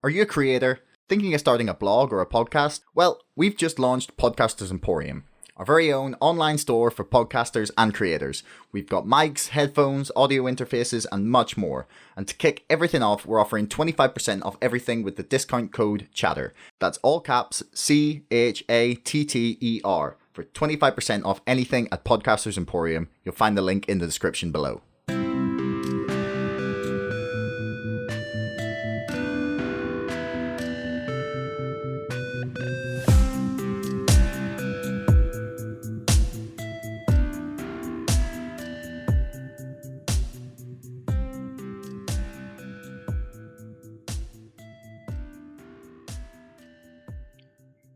Are you a creator? Thinking of starting a blog or a podcast? Well, we've just launched Podcasters Emporium, our very own online store for podcasters and creators. We've got mics, headphones, audio interfaces, and much more. And to kick everything off, we're offering 25% off everything with the discount code CHATTER. That's all caps CHATTER for 25% off anything at Podcasters Emporium. You'll find the link in the description below.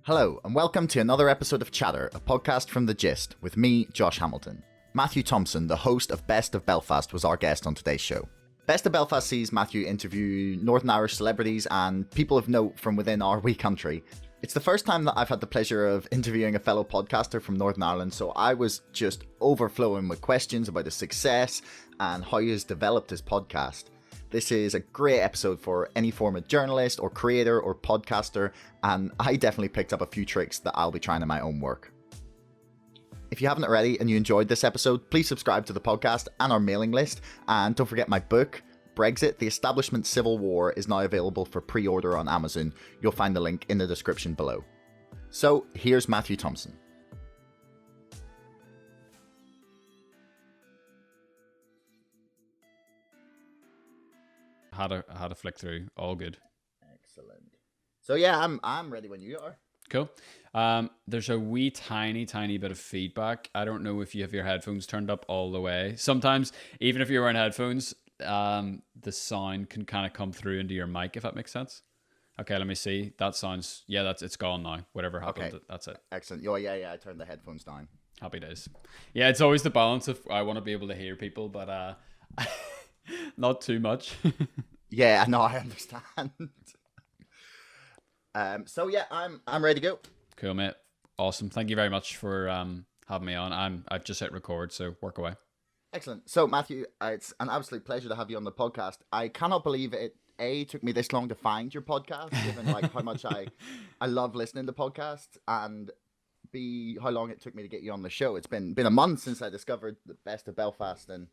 Hello, and welcome to another episode of Chatter, a podcast from The Gist, with me, Josh Hamilton. Matthew Thompson, the host of Best of Belfast, was our guest on today's show. Best of Belfast sees Matthew interview Northern Irish celebrities and people of note from within our wee country. It's the first time that I've had the pleasure of interviewing a fellow podcaster from Northern Ireland, so I was just overflowing with questions about his success and how he has developed his podcast. This is a great episode for any form of journalist or creator or podcaster, and I definitely picked up a few tricks that I'll be trying in my own work. If you haven't already and you enjoyed this episode, please subscribe to the podcast and our mailing list, and don't forget my book, BREXIT, The Establishment Civil War, is now available for pre-order on Amazon. You'll find the link in the description below. So, here's Matthew Thompson. Had a flick through. All good. Excellent. So yeah, I'm ready when you are. Cool. There's a wee tiny bit of feedback. I don't know if you have your headphones turned up all the way. Sometimes, even if you're wearing headphones, the sound can kind of come through into your mic, if that makes sense. Okay, let me see. That sounds, it's gone now. Whatever happened, okay. That's it. Excellent. Oh yeah, I turned the headphones down. Happy days. Yeah, it's always the balance of I want to be able to hear people, but not too much. Yeah, no, I understand. So yeah, I'm ready to go. Cool, mate. Awesome. Thank you very much for having me on. I've just hit record, so work away. Excellent. So Matthew, it's an absolute pleasure to have you on the podcast. I cannot believe it. Took me this long to find your podcast, given like how much I love listening to podcasts, and B, how long it took me to get you on the show. It's been a month since I discovered the Best of Belfast, and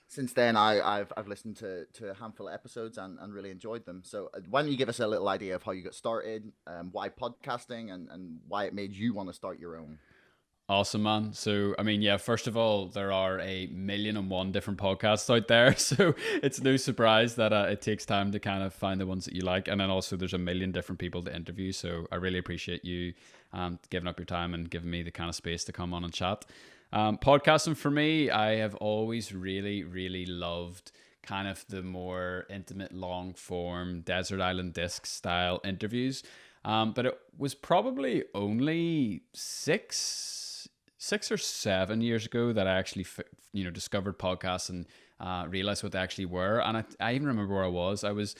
since then, I've listened to a handful of episodes and really enjoyed them. So why don't you give us a little idea of how you got started, why podcasting, and why it made you want to start your own? Awesome, man. So, I mean, yeah, first of all, there are 1,000,001 different podcasts out there. So it's no surprise that it takes time to kind of find the ones that you like. And then also there's 1,000,000 different people to interview. So I really appreciate you giving up your time and giving me the kind of space to come on and chat. Podcasting for me, I have always really loved kind of the more intimate, long form Desert Island Disc style interviews. But it was probably only six or 7 years ago that I actually, discovered podcasts and realized what they actually were. And I even remember where I was. I was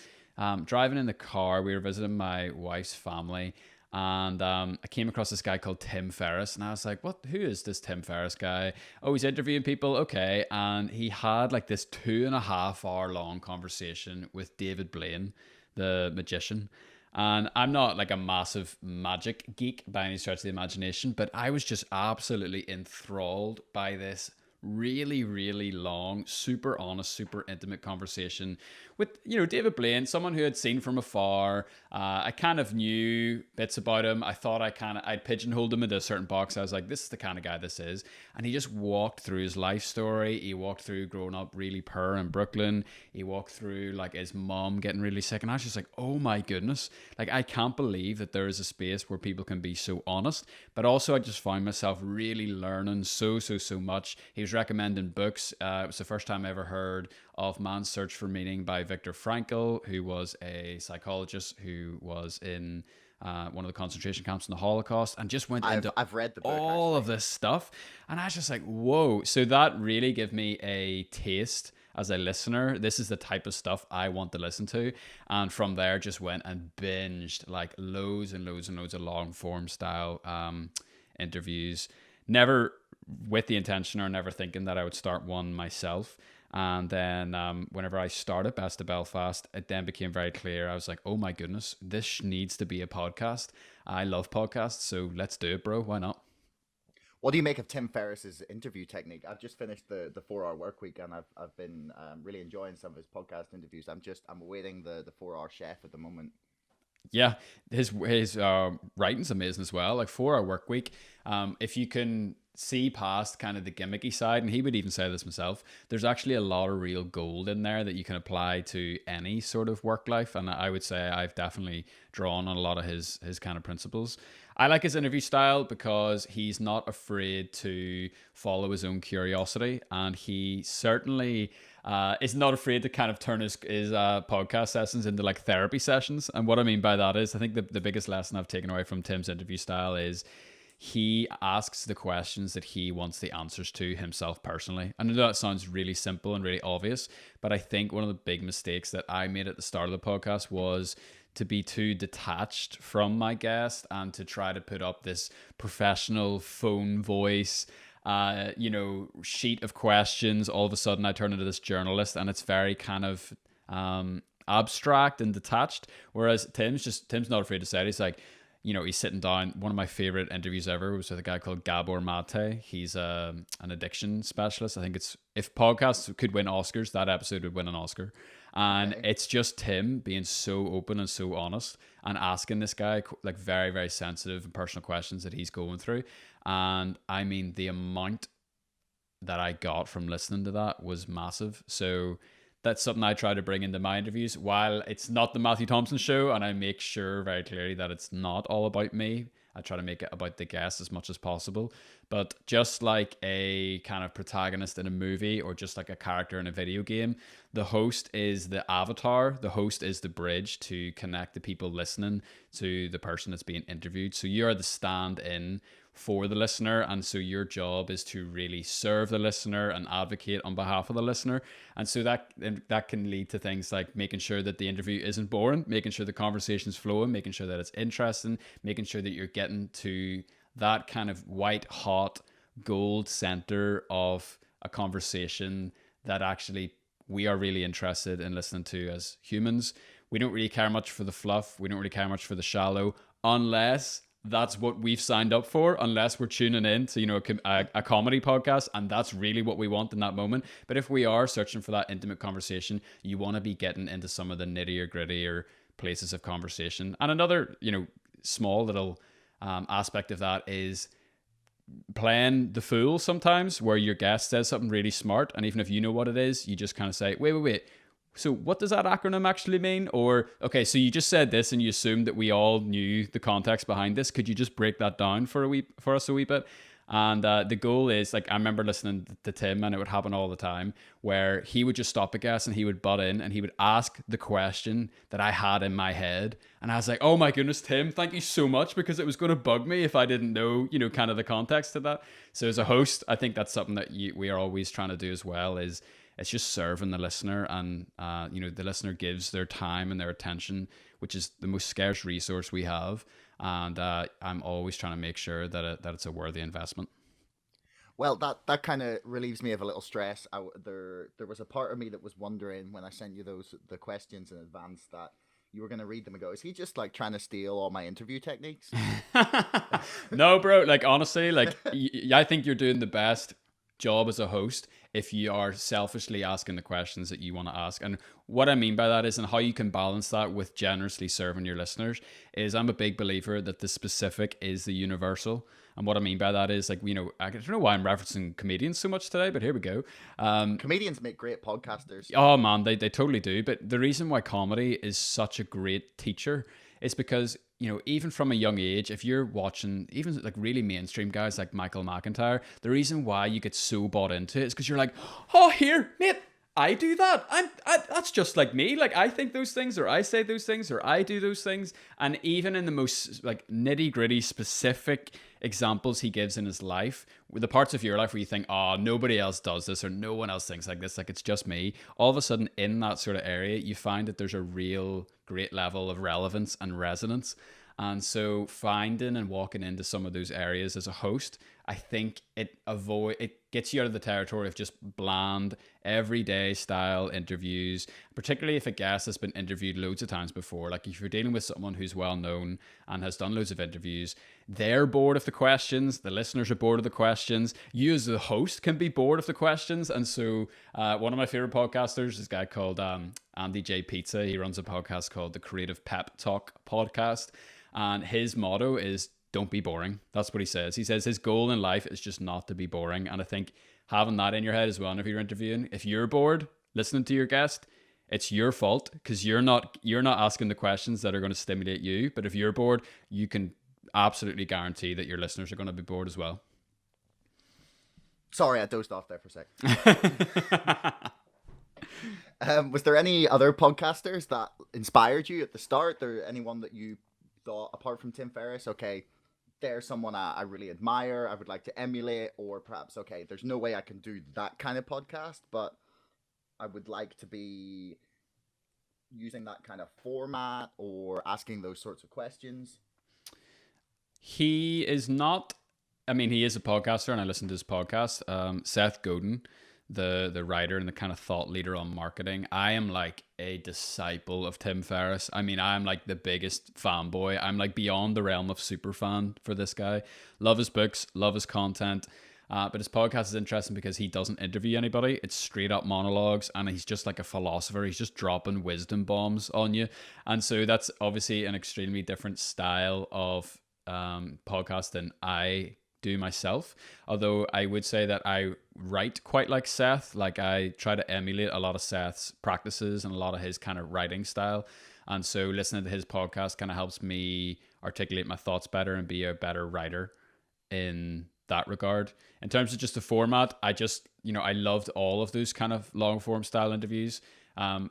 driving in the car. We were visiting my wife's family. And I came across this guy called Tim Ferriss, and I was like, who is this Tim Ferriss guy? Oh, he's interviewing people. Okay. And he had like this 2.5 hour long conversation with David Blaine, the magician. And I'm not like a massive magic geek by any stretch of the imagination, but I was just absolutely enthralled by this really long, super honest, super intimate conversation with, David Blaine, someone who had seen from afar. I kind of knew bits about him. I thought I'd pigeonholed him into a certain box. I was like, this is the kind of guy this is. And he just walked through his life story. He walked through growing up really poor in Brooklyn. He walked through like his mom getting really sick. And I was just like, oh my goodness. Like, I can't believe that there is a space where people can be so honest. But also I just found myself really learning so much. He was recommending books. It was the first time I ever heard of Man's Search for Meaning by Viktor Frankl, who was a psychologist who was in one of the concentration camps in the Holocaust, and just went into I've read the book, all of this stuff. And I was just like, whoa. So that really gave me a taste as a listener. This is the type of stuff I want to listen to. And from there, just went and binged like loads and loads of long form style interviews. Never with the intention or never thinking that I would start one myself. And then whenever I started Best of Belfast, it then became very clear. I was like, oh my goodness, this needs to be a podcast. I love podcasts, so let's do it, bro. Why not? What do you make of Tim Ferriss's interview technique? I've just finished the 4 Hour Work Week, and I've been really enjoying some of his podcast interviews. I'm awaiting the 4 Hour Chef at the moment. Yeah, his writing's amazing as well. Like 4 Hour Work Week. If you can see past kind of the gimmicky side, and he would even say this himself, there's actually a lot of real gold in there that you can apply to any sort of work life. And I would say I've definitely drawn on a lot of his kind of principles. I like his interview style because he's not afraid to follow his own curiosity, and he certainly is not afraid to kind of turn his podcast sessions into like therapy sessions. And what I mean by that is, I think the biggest lesson I've taken away from Tim's interview style is he asks the questions that he wants the answers to himself personally. I know that sounds really simple and really obvious, but I think one of the big mistakes that I made at the start of the podcast was to be too detached from my guest and to try to put up this professional phone voice, sheet of questions. All of a sudden I turn into this journalist, and it's very kind of abstract and detached. Whereas Tim's not afraid to say it. He's like, he's sitting down. One of my favorite interviews ever was with a guy called Gabor Mate. He's an addiction specialist. I think if podcasts could win Oscars, that episode would win an Oscar. And it's just Tim being so open and so honest and asking this guy like very, very sensitive and personal questions that he's going through. And I mean, the amount that I got from listening to that was massive. So that's something I try to bring into my interviews. While it's not the Matthew Thompson show, and I make sure very clearly that it's not all about me, I try to make it about the guest as much as possible. But just like a kind of protagonist in a movie or just like a character in a video game, the host is the avatar. The host is the bridge to connect the people listening to the person that's being interviewed. So you're the stand-in for the listener, and so your job is to really serve the listener and advocate on behalf of the listener. And so that can lead to things like making sure that the interview isn't boring, making sure the conversation's flowing, making sure that it's interesting, making sure that you're getting to that kind of white hot gold center of a conversation that actually we are really interested in listening to as humans. We don't really care much for the fluff, we don't really care much for the shallow, unless that's what we've signed up for, unless we're tuning in to a comedy podcast, and that's really what we want in that moment. But if we are searching for that intimate conversation, you want to be getting into some of the nittier grittier places of conversation. And another small little aspect of that is playing the fool sometimes, where your guest says something really smart, and even if you know what it is, you just kind of say, wait, so what does that acronym actually mean? Or, okay, so you just said this and you assumed that we all knew the context behind this. Could you just break that down for us a wee bit? And the goal is, like, I remember listening to Tim, and it would happen all the time, where he would just stop a guest and he would butt in and he would ask the question that I had in my head. And I was like, oh my goodness, Tim, thank you so much, because it was going to bug me if I didn't know, kind of the context of that. So as a host, I think that's something that we are always trying to do as well, is it's just serving the listener, and the listener gives their time and their attention, which is the most scarce resource we have. And I'm always trying to make sure that it's a worthy investment. Well, that kind of relieves me of a little stress. There was a part of me that was wondering when I sent you the questions in advance that you were going to read them and go, is he just like trying to steal all my interview techniques? No, bro. Like, honestly, like I think you're doing the best job as a host if you are selfishly asking the questions that you want to ask. And what I mean by that is, and how you can balance that with generously serving your listeners, is I'm a big believer that the specific is the universal. And what I mean by that is, like, I don't know why I'm referencing comedians so much today, but here we go. Comedians make great podcasters. Oh man, they totally do. But the reason why comedy is such a great teacher is because, even from a young age, if you're watching even like really mainstream guys like Michael McIntyre, the reason why you get so bought into it is because you're like, oh, here, mate, I do that. That's just like me. Like, I think those things, or I say those things, or I do those things. And even in the most like nitty gritty specific examples he gives in his life, with the parts of your life where you think, oh, nobody else does this, or no one else thinks like this, like it's just me. All of a sudden in that sort of area, you find that there's a real great level of relevance and resonance. And so finding and walking into some of those areas as a host, I think it gets you out of the territory of just bland, everyday style interviews, particularly if a guest has been interviewed loads of times before. Like if you're dealing with someone who's well known and has done loads of interviews, they're bored of the questions, the listeners are bored of the questions, you as the host can be bored of the questions. And so one of my favorite podcasters is a guy called Andy J. Pizza. He runs a podcast called the Creative Pep Talk Podcast. And his motto is don't be boring. That's what he says. He says his goal in life is just not to be boring. And I think having that in your head as well, if you're interviewing, if you're bored listening to your guest, it's your fault because you're not asking the questions that are going to stimulate you. But if you're bored, you can absolutely guarantee that your listeners are going to be bored as well. Sorry, I dozed off there for a sec. Was there any other podcasters that inspired you at the start? Or anyone that you thought, apart from Tim Ferriss, okay, there's someone I really admire, I would like to emulate, or perhaps, okay, there's no way I can do that kind of podcast, but I would like to be using that kind of format or asking those sorts of questions? He is not, I mean, he is a podcaster and I listen to his podcast. Seth Godin, the writer and the kind of thought leader on marketing. I am like a disciple of Tim Ferriss. I mean, I'm like the biggest fanboy. I'm like beyond the realm of super fan for this guy. Love his books, love his content. But his podcast is interesting because he doesn't interview anybody. It's straight up monologues and he's just like a philosopher. He's just dropping wisdom bombs on you. And so that's obviously an extremely different style of podcast than I do myself, although I would say that I write quite like Seth. Like I try to emulate a lot of Seth's practices and a lot of his kind of writing style, and so listening to his podcast kind of helps me articulate my thoughts better and be a better writer in that regard. In terms of just the format, I loved all of those kind of long form style interviews.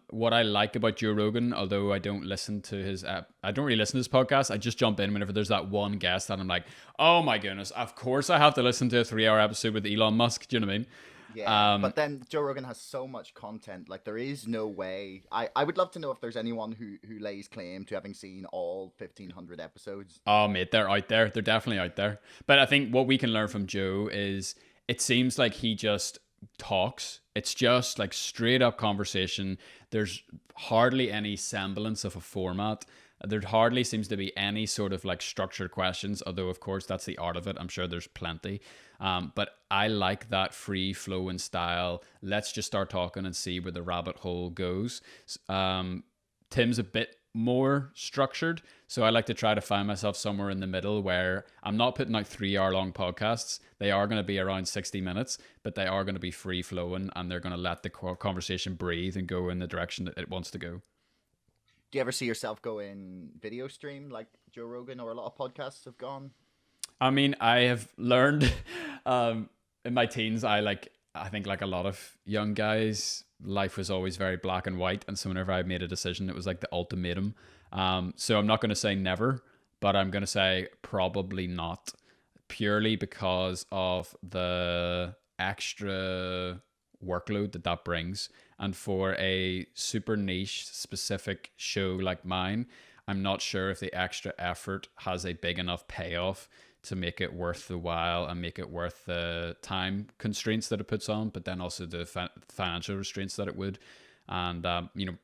What I like about Joe Rogan, although I don't listen to his I don't really listen to his podcast, I just jump in whenever there's that one guest and I'm like, oh my goodness, of course I have to listen to a 3-hour episode with Elon Musk. Do you know what I mean? Yeah, but then Joe Rogan has so much content. Like there is no way. I would love to know if there's anyone who lays claim to having seen all 1,500 episodes. Oh mate, they're out there. They're definitely out there. But I think what we can learn from Joe is it seems like he just talks. It's just like straight up conversation. There's hardly any semblance of a format. There hardly seems to be any sort of like structured questions, although of course that's the art of it. I'm sure there's plenty. But I like that free flowing style. Let's just start talking and see where the rabbit hole goes. Tim's a bit more structured, so I like to try to find myself somewhere in the middle where I'm not putting out 3-hour long podcasts. They are going to be around 60 minutes, but they are going to be free flowing and they're going to let the conversation breathe and go in the direction that it wants to go. Do you ever see yourself go in video stream like Joe Rogan or a lot of podcasts have gone? I mean, I have learned in my teens, I think like a lot of young guys, life was always very black and white. And so whenever I made a decision, it was like the ultimatum. So I'm not going to say never, but I'm going to say probably not, purely because of the extra workload that brings. And for a super niche specific show like mine, I'm not sure if the extra effort has a big enough payoff to make it worth the while and make it worth the time constraints that it puts on, but then also the financial restraints that it would. And,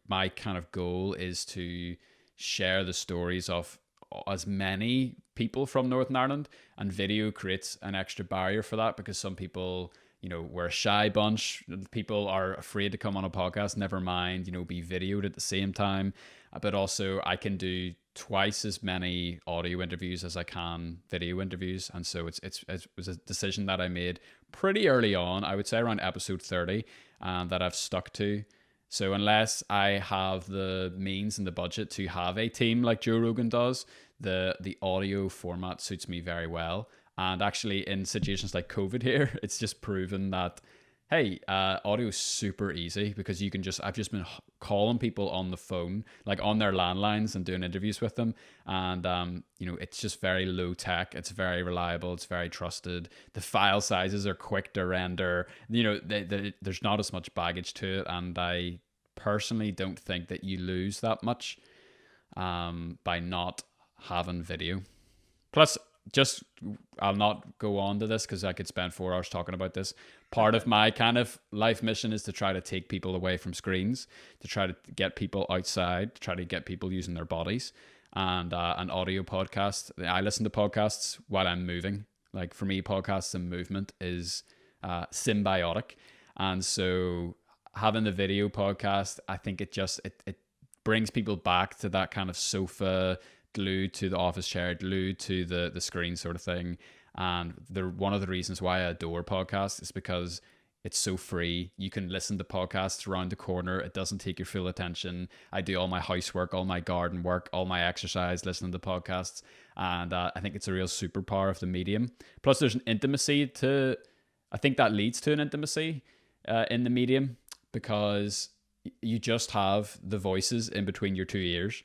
my kind of goal is to share the stories of as many people from Northern Ireland, and video creates an extra barrier for that because some people, we're a shy bunch. People are afraid to come on a podcast, never mind, be videoed at the same time. But also I can do twice as many audio interviews as I can video interviews. And so it was a decision that I made pretty early on, I would say around episode 30, that I've stuck to. So unless I have the means and the budget to have a team like Joe Rogan does, the audio format suits me very well. And actually in situations like COVID here, it's just proven that, hey, audio is super easy because I've just been calling people on the phone, like on their landlines and doing interviews with them. And, it's just very low tech. It's very reliable. It's very trusted. The file sizes are quick to render. There's not as much baggage to it. And I personally don't think that you lose that much by not having video. Plus, just, I'll not go on to this because I could spend 4 hours talking about this. Part of my kind of life mission is to try to take people away from screens, to try to get people outside, to try to get people using their bodies. And an audio podcast. I listen to podcasts while I'm moving. Like for me, podcasts and movement is symbiotic. And so having the video podcast, I think it brings people back to that kind of sofa, glued to the office chair, glued to the screen sort of thing. And one of the reasons why I adore podcasts is because it's so free. You can listen to podcasts around the corner. It doesn't take your full attention. I do all my housework, all my garden work, all my exercise, listening to podcasts. And I think it's a real superpower of the medium. Plus, there's an intimacy I think that leads to an intimacy in the medium, because you just have the voices in between your two ears.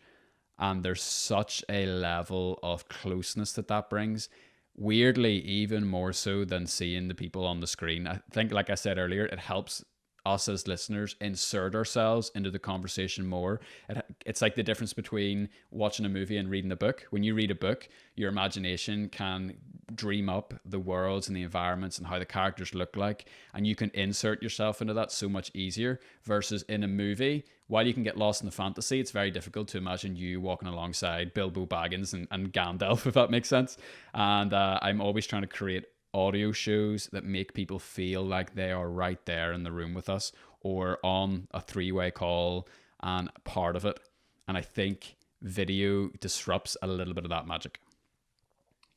And there's such a level of closeness that brings. Weirdly, even more so than seeing the people on the screen. I think, like I said earlier, it helps us as listeners insert ourselves into the conversation more. It's like the difference between watching a movie and reading a book. When you read a book, your imagination can dream up the worlds and the environments and how the characters look like, and you can insert yourself into that so much easier. Versus in a movie, while you can get lost in the fantasy, it's very difficult to imagine you walking alongside Bilbo Baggins and Gandalf, if that makes sense. And I'm always trying to create audio shows that make people feel like they are right there in the room with us, or on a three-way call and part of it. And I think video disrupts a little bit of that magic.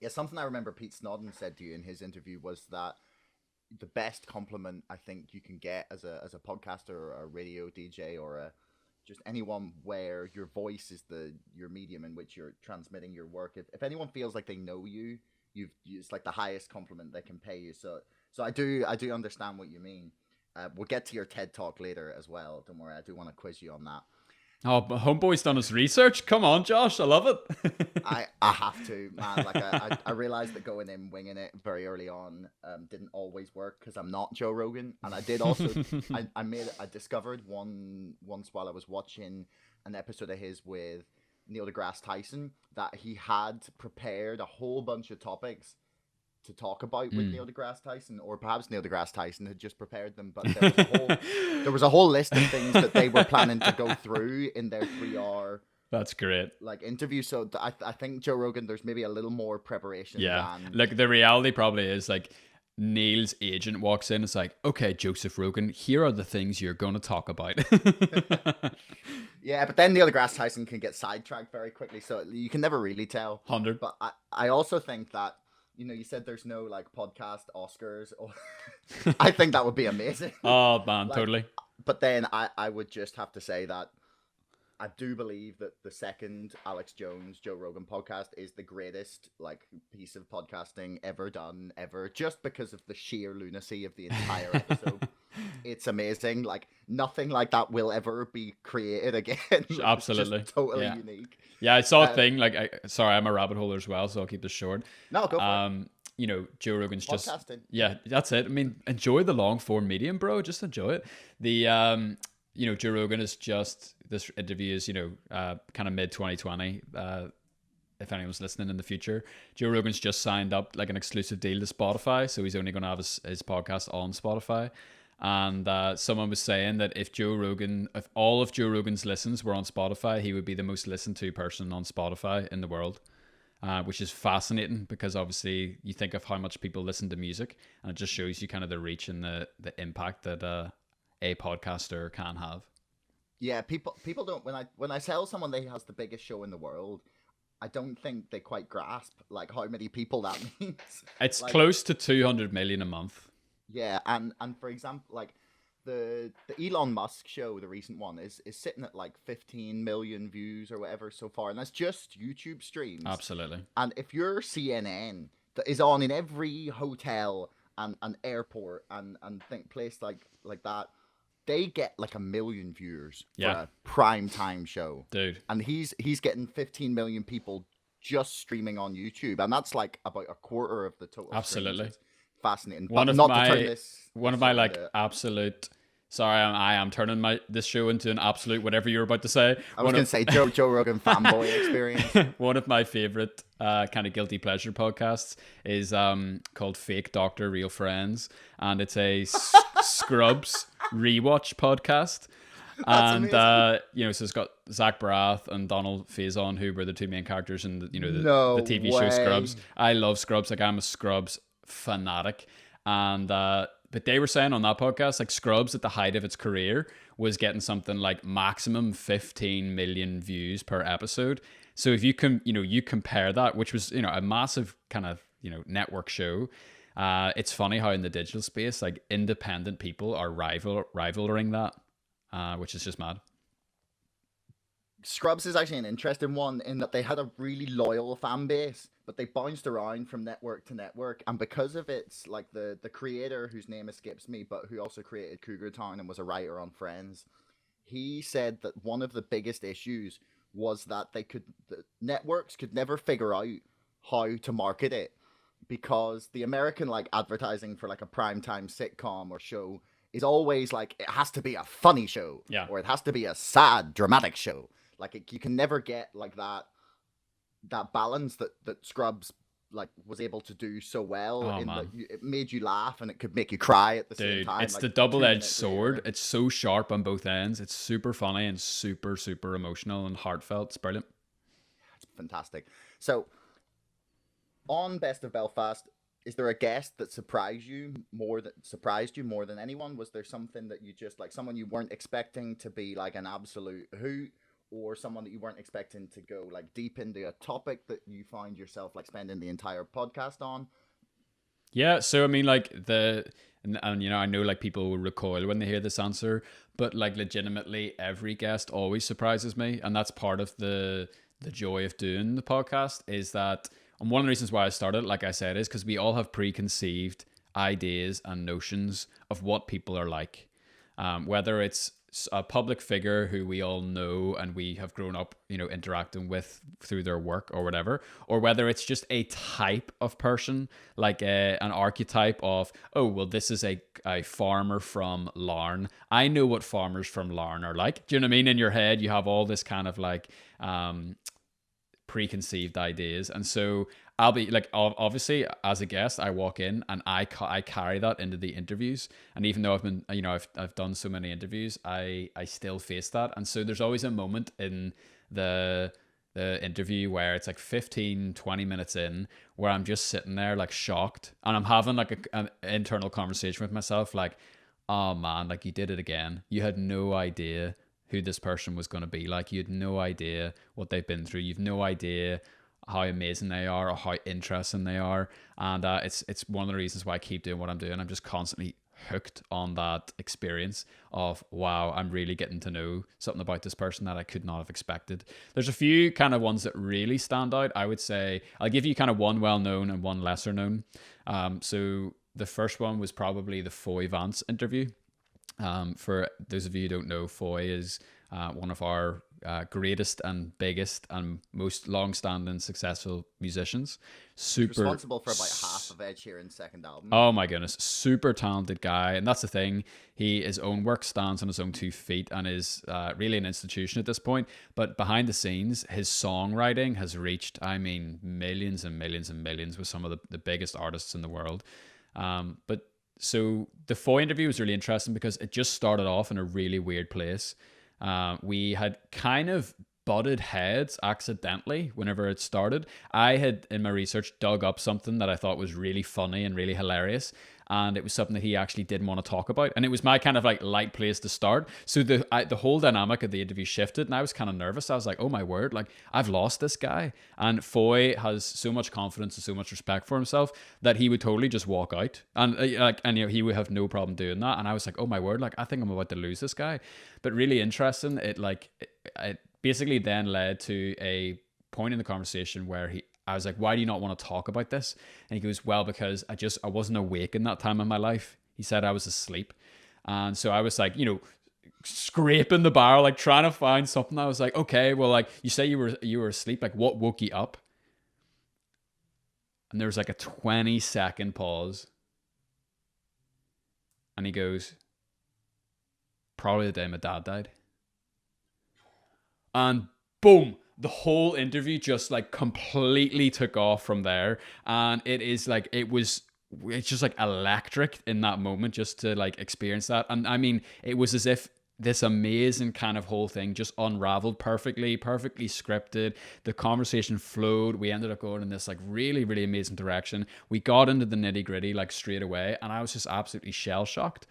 Yeah, something I remember Pete Snodden said to you in his interview was that the best compliment I think you can get as a podcaster or a radio DJ or just anyone where your voice is your medium in which you're transmitting your work. If anyone feels like they know you, it's like the highest compliment they can pay you. So I do understand what you mean. We'll get to your TED Talk later as well. Don't worry, I do want to quiz you on that. Oh, but Homeboy's done his research. Come on, Josh, I love it. I have to, man. Like I realized that going in winging it very early on didn't always work because I'm not Joe Rogan, and I did also I discovered once while I was watching an episode of his with Neil deGrasse Tyson that he had prepared a whole bunch of topics to talk about with Neil deGrasse Tyson, or perhaps Neil deGrasse Tyson had just prepared them, but there was a whole list of things that they were planning to go through in their 3-hour That's great. like interview. So I think Joe Rogan, there's maybe a little more preparation. Yeah, than... like the reality probably is like Neil's agent walks in, it's like, okay, Joseph Rogan, here are the things you're going to talk about. Yeah, but then Neil deGrasse Tyson can get sidetracked very quickly, so you can never really tell. 100. But I also think that, you know, you said there's no like podcast Oscars. Or I think that would be amazing. Oh man, like, totally. But then I would just have to say that I do believe that the second Alex Jones Joe Rogan podcast is the greatest like piece of podcasting ever done, just because of the sheer lunacy of the entire episode. It's amazing. Like nothing like that will ever be created again. Absolutely. It's just totally unique. Yeah, I saw a thing like sorry, I'm a rabbit hole as well, so I'll keep this short. No, go for it. You know, Joe Rogan's Podcasting. Yeah, that's it. I mean, enjoy the long form medium, bro. Just enjoy it. The you know, Joe Rogan is just, this interview is, you know, kind of mid 2020. If anyone's listening in the future, Joe Rogan's just signed up like an exclusive deal to Spotify, so he's only going to have his podcast on Spotify. And someone was saying that if all of Joe Rogan's listens were on Spotify, he would be the most listened to person on Spotify in the world. Which is fascinating because obviously you think of how much people listen to music, and it just shows you kind of the reach and the impact that a podcaster can have. Yeah, people don't, when I tell someone they has the biggest show in the world, I don't think they quite grasp like how many people that means. It's like, close to 200 million a month. Yeah, and for example, like the Elon Musk show, the recent one, is sitting at like 15 million views or whatever so far, and that's just YouTube streams. Absolutely. And if you're CNN, that is on in every hotel and airport and think place like that, they get like 1 million viewers for a prime time show, dude. And he's getting 15 million people just streaming on YouTube, and that's like about a quarter of the total. Absolutely. Fascinating. One of my like absolute Sorry, I am turning this show into an absolute whatever you're about to say. I was going to say Joe Rogan fanboy experience. One of my favorite kind of guilty pleasure podcasts is called Fake Doctor Real Friends, and it's a Scrubs rewatch podcast. And so it's got Zach Braff and Donald Faison, who were the two main characters in the TV show Scrubs. I love Scrubs. Like, I'm a Scrubs fanatic, and but they were saying on that podcast, like, Scrubs at the height of its career was getting something like maximum 15 million views per episode. So if you compare that, which was a massive kind of network show. It's funny how in the digital space, like, independent people are rivaling that. Which is just mad. Scrubs is actually an interesting one in that they had a really loyal fan base, but they bounced around from network to network. And because of its, like, the creator, whose name escapes me, but who also created Cougar Town and was a writer on Friends, he said that one of the biggest issues was that the networks could never figure out how to market it, because the American, like, advertising for, like, a primetime sitcom or show is always like, it has to be a funny show, or it has to be a sad, dramatic show. Like, you can never get, like, that balance that Scrubs, like, was able to do so well. That it made you laugh and it could make you cry at the same time. It's, like, the double-edged sword. It's so sharp on both ends. It's super funny and super, super emotional and heartfelt. It's brilliant. It's fantastic. So, on Best of Belfast, is there a guest that surprised you more than anyone? Was there something that you just, like, someone you weren't expecting to be, like, an absolute hoot, or someone that you weren't expecting to go, like, deep into a topic that you find yourself, like, spending the entire podcast on? Yeah, so I mean, like, and I know, like, people will recoil when they hear this answer, but, like, legitimately every guest always surprises me, and that's part of the joy of doing the podcast, is that. And one of the reasons why I started, like I said, is because we all have preconceived ideas and notions of what people are like. Whether it's a public figure who we all know and we have grown up, interacting with through their work or whatever, or whether it's just a type of person, like an archetype of, oh, well, this is a farmer from Larne. I know what farmers from Larne are like. Do you know what I mean? In your head, you have all this kind of, like, preconceived ideas, and so I'll be like, obviously, as a guest, I walk in and I carry that into the interviews, and even though I've done so many interviews, I still face that, and so there's always a moment in the interview where it's like 15-20 minutes in where I'm just sitting there, like, shocked, and I'm having, like, an internal conversation with myself, like, oh man, like, you did it again. You had no idea who this person was going to be like. You had no idea what they've been through. You've no idea how amazing they are or how interesting they are. And it's one of the reasons why I keep doing what I'm doing. I'm just constantly hooked on that experience of, wow, I'm really getting to know something about this person that I could not have expected. There's a few kind of ones that really stand out. I would say I'll give you kind of one well-known and one lesser known. So the first one was probably the Foy Vance interview. For those of you who don't know, Foy is one of our greatest and biggest and most long-standing successful musicians. Responsible for about half of Ed Sheeran's second album. Oh my goodness, super talented guy, and that's the thing. His own work stands on his own 2 feet and is really an institution at this point. But behind the scenes, his songwriting has reached, I mean, millions and millions and millions with some of the biggest artists in the world. So the Foy interview was really interesting because it just started off in a really weird place. We had kind of butted heads accidentally whenever it started. I had, in my research, dug up something that I thought was really funny and really hilarious, and it was something that he actually didn't want to talk about, and it was my kind of, like, light place to start. So the whole dynamic of the interview shifted, and I was kind of nervous. I was like, oh my word, like, I've lost this guy. And Foy has so much confidence and so much respect for himself that he would totally just walk out, and he would have no problem doing that. And I was like, oh my word, like, I think I'm about to lose this guy. But really interesting. It basically then led to a point in the conversation where I was like, why do you not want to talk about this? And he goes, well, because I wasn't awake in that time of my life. He said I was asleep. And so I was like, scraping the barrel, like, trying to find something. I was like, okay, well, like, you say you were asleep, like, what woke you up? And there was like a 20-second pause. And he goes, probably the day my dad died. And boom, the whole interview just like completely took off from there. And it's just like electric in that moment just to like experience that. And I mean, it was as if this amazing kind of whole thing just unraveled perfectly scripted. The conversation flowed. We ended up going in this like really, really amazing direction. We got into the nitty gritty like straight away, and I was just absolutely shell shocked.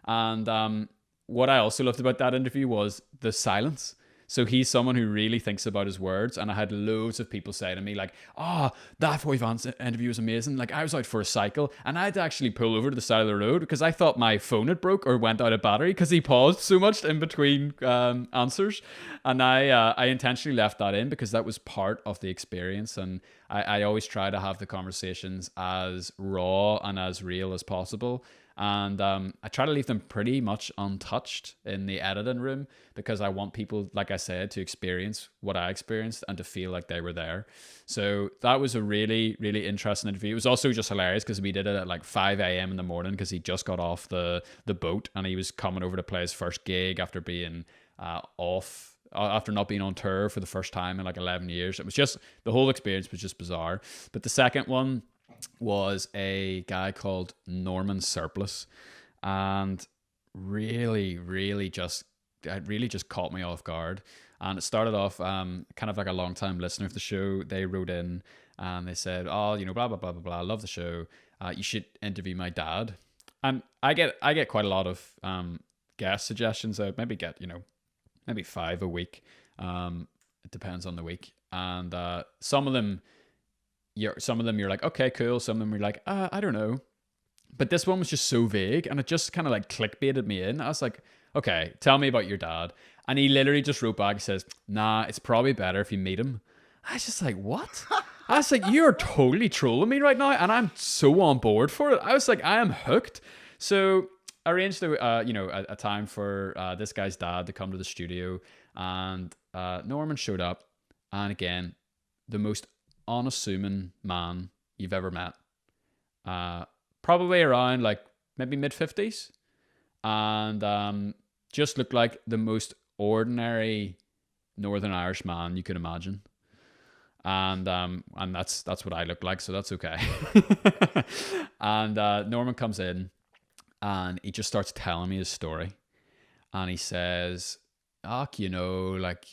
And what I also loved about that interview was the silence. So he's someone who really thinks about his words. And I had loads of people say to me like, that Foy Vance interview was amazing. Like I was out for a cycle and I had to actually pull over to the side of the road because I thought my phone had broke or went out of battery because he paused so much in between answers. And I intentionally left that in because that was part of the experience. And I always try to have the conversations as raw and as real as possible. And I try to leave them pretty much untouched in the editing room because I want people, like I said, to experience what I experienced and to feel like they were there. So that was a really, really interesting interview. It was also just hilarious because we did it at like 5 a.m. in the morning because he just got off the boat and he was coming over to play his first gig after being after not being on tour for the first time in like 11 years. It was just, the whole experience was just bizarre. But the second one was a guy called Norman Surplus, and it really just caught me off guard. And it started off kind of like a long time listener of the show. They wrote in and they said, blah blah blah blah blah, I love the show, you should interview my dad. And I get quite a lot of guest suggestions. I maybe get maybe 5 a week. It depends on the week. And some of them you're like, okay, cool. Some of them you're like, I don't know. But this one was just so vague, and it just kind of like clickbaited me in. I was like, okay, tell me about your dad. And he literally just wrote back and says, nah, it's probably better if you meet him. I was just like, what? I was like, you're totally trolling me right now, and I'm so on board for it. I was like, I am hooked. So I arranged a time for this guy's dad to come to the studio, and Norman showed up, and again, the most unassuming man you've ever met. Probably around like maybe mid-50s, and just looked like the most ordinary Northern Irish man you could imagine. And that's what I look like, so that's okay. And Norman comes in and he just starts telling me his story, and he says, like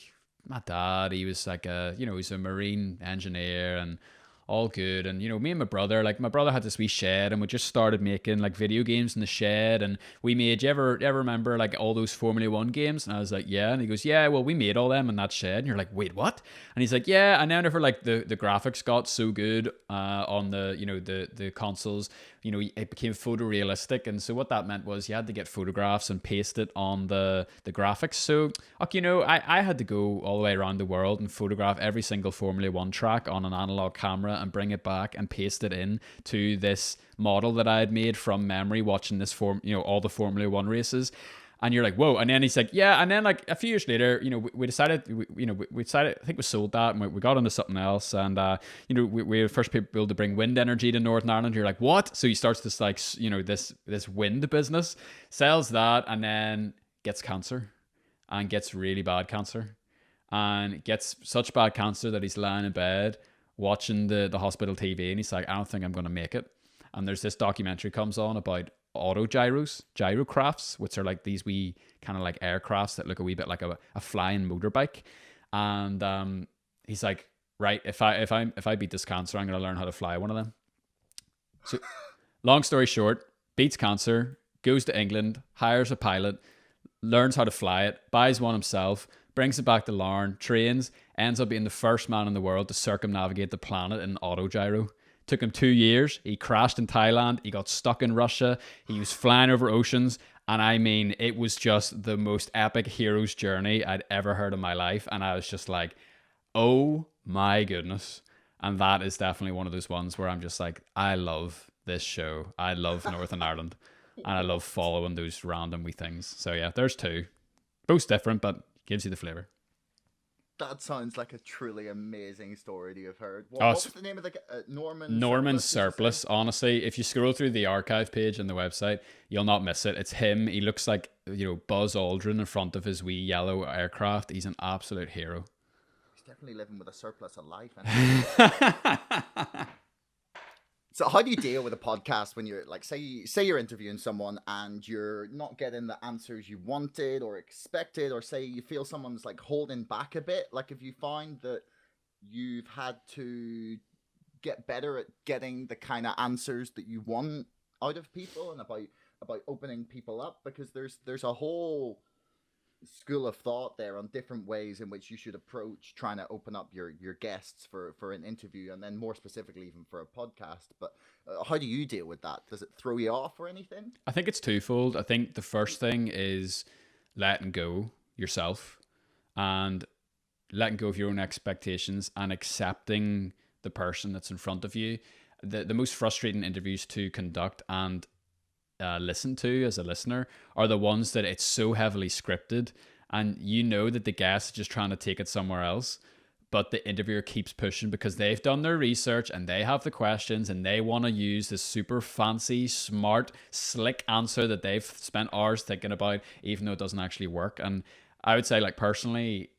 my dad, he was like he's a marine engineer and all good. And, me and my brother had this wee shed, and we just started making like video games in the shed. And we made, you ever remember like all those Formula One games? And I was like, yeah. And he goes, yeah, well, we made all them in that shed. And you're like, wait, what? And he's like, yeah. And then whenever like the graphics got so good on the consoles, it became photorealistic. And so what that meant was you had to get photographs and paste it on the graphics. So, I had to go all the way around the world and photograph every single Formula One track on an analog camera and bring it back and paste it in to this model that I had made from memory, watching this all the Formula One races. And you're like, whoa. And then he's like, yeah. And then like a few years later, we decided, we decided, I think we sold that and we got into something else. And, we were the first people to bring wind energy to Northern Ireland. You're like, what? So he starts this like, this wind business, sells that, and then gets cancer, and gets really bad cancer, and gets such bad cancer that he's lying in bed watching the hospital TV, and he's like, I don't think I'm going to make it. And there's this documentary comes on about gyrocrafts, which are like these wee kind of like aircrafts that look a wee bit like a flying motorbike. And he's like, right, if I beat this cancer, I'm going to learn how to fly one of them. So long story short, beats cancer, goes to England, hires a pilot, learns how to fly it, buys one himself, brings it back to Larne, trains, ends up being the first man in the world to circumnavigate the planet in an autogyro. Took him 2 years. He crashed in Thailand. He got stuck in Russia. He was flying over oceans. And I mean, it was just the most epic hero's journey I'd ever heard in my life. And I was just like, oh my goodness. And that is definitely one of those ones where I'm just like, I love this show. I love Northern Ireland. And I love following those random wee things. So yeah, there's two. Both different, but gives you the flavor. That sounds like a truly amazing story to have heard. Oh, What was the name of the Norman Surplus? Surplus. Honestly, if you scroll through the archive page on the website, you'll not miss it. It's him. He looks like, Buzz Aldrin in front of his wee yellow aircraft. He's an absolute hero. He's definitely living with a surplus of life. Anyway. So how do you deal with a podcast when you're like, say you're interviewing someone and you're not getting the answers you wanted or expected, or say you feel someone's like holding back a bit? Like, if you find that you've had to get better at getting the kind of answers that you want out of people, and about opening people up, because there's a whole school of thought there on different ways in which you should approach trying to open up your guests for an interview, and then more specifically even for a podcast. But how do you deal with that? Does it throw you off or anything? I think it's twofold. I think the first thing is letting go yourself and letting go of your own expectations and accepting the person that's in front of you. The most frustrating interviews to conduct and listen to as a listener are the ones that it's so heavily scripted, and that the guest is just trying to take it somewhere else, but the interviewer keeps pushing because they've done their research and they have the questions and they want to use this super fancy, smart, slick answer that they've spent hours thinking about, even though it doesn't actually work. And I would say, like, personally,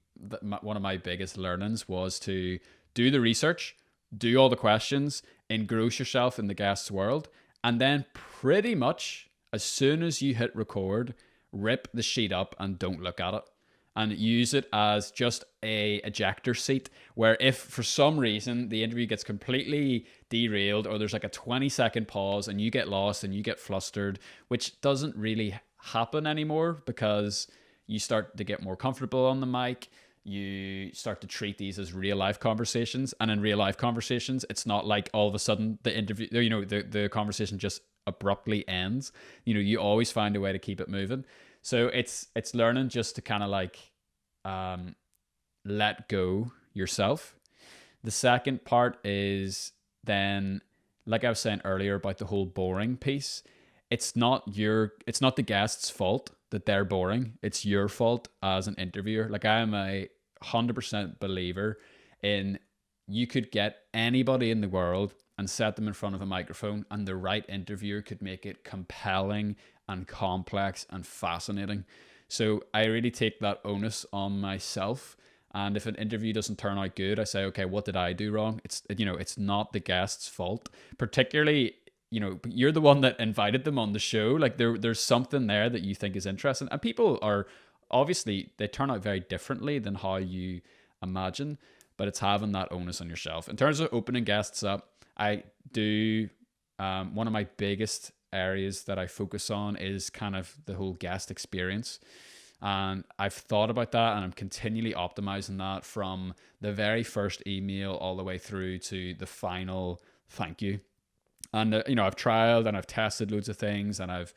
one of my biggest learnings was to do the research, do all the questions, engross yourself in the guest's world, and then pretty much as soon as you hit record, rip the sheet up and don't look at it, and use it as just a ejector seat, where if for some reason the interview gets completely derailed, or there's like a 20-second pause and you get lost and you get flustered, which doesn't really happen anymore because you start to get more comfortable on the mic. You start to treat these as real life conversations, and in real life conversations, it's not like all of a sudden the interview, the conversation just abruptly ends. You always find a way to keep it moving. So it's learning just to kind of like let go yourself. The second part is then, like I was saying earlier about the whole boring piece, it's not the guest's fault that they're boring. It's your fault as an interviewer. Like, I am a 100% believer in, you could get anybody in the world and set them in front of a microphone, and the right interviewer could make it compelling and complex and fascinating. So I really take that onus on myself. And if an interview doesn't turn out good, I say, okay, what did I do wrong? It's not the guest's fault. Particularly, you're the one that invited them on the show. Like, there's something there that you think is interesting, and people are obviously, they turn out very differently than how you imagine, but it's having that onus on yourself. In terms of opening guests up, I do one of my biggest areas that I focus on is kind of the whole guest experience. And I've thought about that, and I'm continually optimizing that from the very first email all the way through to the final thank you. And, I've trialed and I've tested loads of things, and I've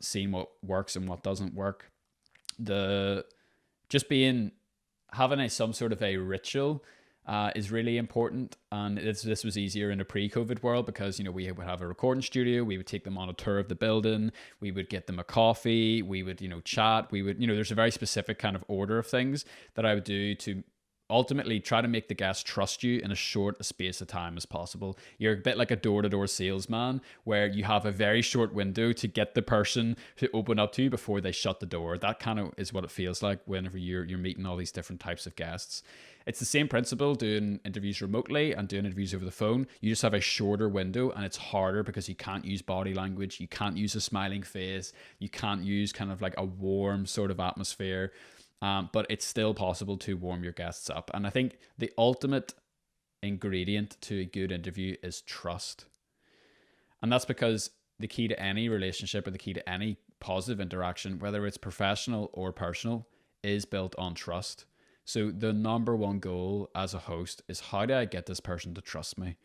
seen what works and what doesn't work. Having some sort of a ritual is really important. And this was easier in a pre-COVID world because, we would have a recording studio. We would take them on a tour of the building. We would get them a coffee. We would, chat. We would, there's a very specific kind of order of things that I would do to ultimately try to make the guest trust you in as short a space of time as possible. You're a bit like a door-to-door salesman, where you have a very short window to get the person to open up to you before they shut the door. That kind of is what it feels like whenever you're meeting all these different types of guests. It's the same principle doing interviews remotely and doing interviews over the phone. You just have a shorter window, and it's harder because you can't use body language. You can't use a smiling face. You can't use kind of like a warm sort of atmosphere. But it's still possible to warm your guests up. And I think the ultimate ingredient to a good interview is trust. And that's because the key to any relationship, or the key to any positive interaction, whether it's professional or personal, is built on trust. So the number one goal as a host is, how do I get this person to trust me?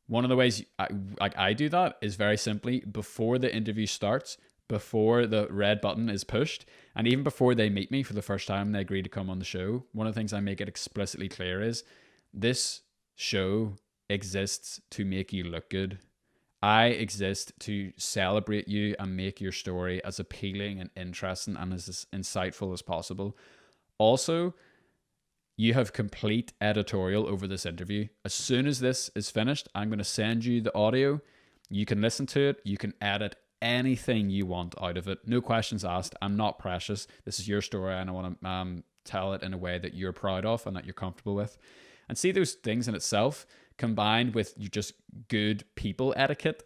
One of the ways I do that is very simply, before the interview starts, before the red button is pushed, and even before they meet me for the first time and they agree to come on the show, one of the things I make it explicitly clear is, this show exists to make you look good. I exist to celebrate you and make your story as appealing and interesting and as insightful as possible. Also, you have complete editorial over this interview. As soon as this is finished, I'm going to send you the audio. You can listen to it. You can edit anything you want out of it. No questions asked. I'm not precious. This is your story, and I want to tell it in a way that you're proud of and that you're comfortable with. And see, those things in itself, combined with you just good people etiquette,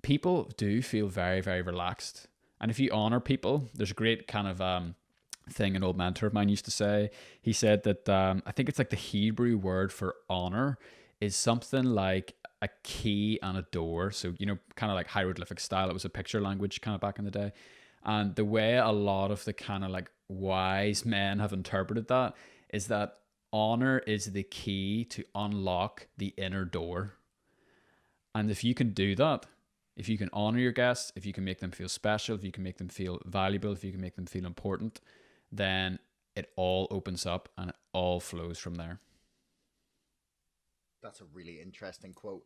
people do feel very, very relaxed. And if you honor people, there's a great kind of thing an old mentor of mine used to say. He said that I think it's like the Hebrew word for honor is something like a key and a door. So, you know, kind of like hieroglyphic style. It was a picture language kind of back in the day. And the way a lot of the kind of like wise men have interpreted that is that honor is the key to unlock the inner door. And if you can do that, if you can honor your guests, if you can make them feel special, if you can make them feel valuable, if you can make them feel important, then it all opens up and it all flows from there. That's a really interesting quote.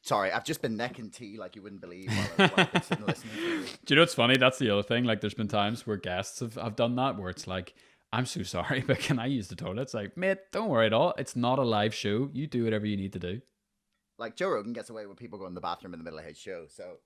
Sorry, I've just been necking tea like you wouldn't believe while I've been sitting listening to you. Do you know what's funny? That's the other thing. Like, there's been times where guests have done that, where it's like, I'm so sorry, but can I use the toilet? It's like, mate, don't worry at all. It's not a live show. You do whatever you need to do. Like, Joe Rogan gets away with people going to the bathroom in the middle of his show, so...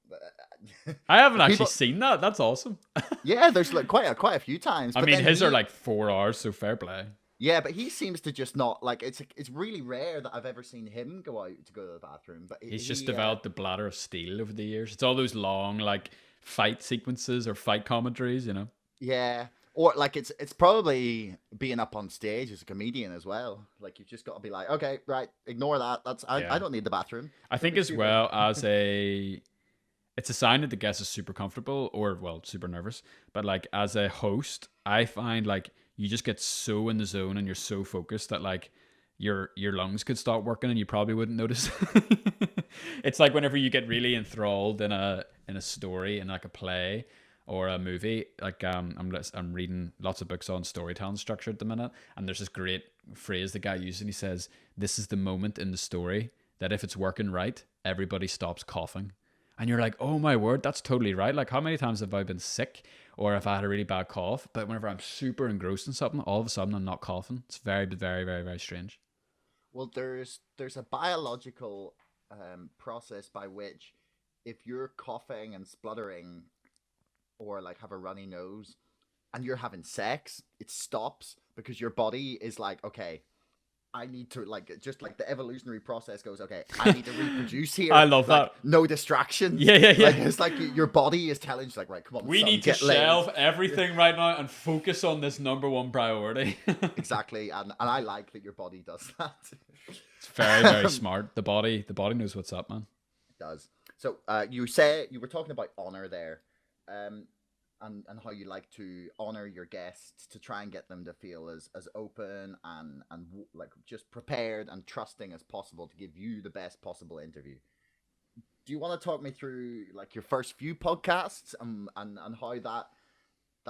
I haven't actually seen that. That's awesome. Yeah, there's like quite a few times. I mean, his are like 4 hours, so fair play. Yeah, but he seems to just not, like, it's really rare that I've ever seen him go out to go to the bathroom. But He's just developed a bladder of steel over the years. It's all those long, like, fight sequences or fight commentaries, you know? Yeah. Or, like, it's probably being up on stage as a comedian as well. Like, you've just got to be like, okay, right, ignore that. I don't need the bathroom. I think as well as it's a sign that the guest is super comfortable or, well, super nervous. But, like, as a host, I find, like, you just get so in the zone and you're so focused that, like, your lungs could start working and you probably wouldn't notice. It's like whenever you get really enthralled in a story, in like a play or a movie. Like I'm reading lots of books on storytelling structure at the minute, and there's this great phrase the guy uses, and he says, "This is the moment in the story that if it's working right, everybody stops coughing." And you're like, oh my word, that's totally right. Like, how many times have I been sick or if I had a really bad cough? But whenever I'm super engrossed in something, all of a sudden I'm not coughing. It's very, very, very, very strange. Well, there's a biological process by which if you're coughing and spluttering or like have a runny nose and you're having sex, it stops because your body is like, okay, I need to, like, just like the evolutionary process goes, okay, I need to reproduce here. I love like, that. No distractions. Yeah. Like, it's like your body is telling you, like, right, come on, we son, need to shelve everything right now and focus on this number one priority. Exactly, and I like that your body does that. It's very, very smart. The body knows what's up, man. It does. So you were talking about honor there, and how you like to honor your guests to try and get them to feel as open and like just prepared and trusting as possible to give you the best possible interview. Do you want to talk me through like your first few podcasts and how that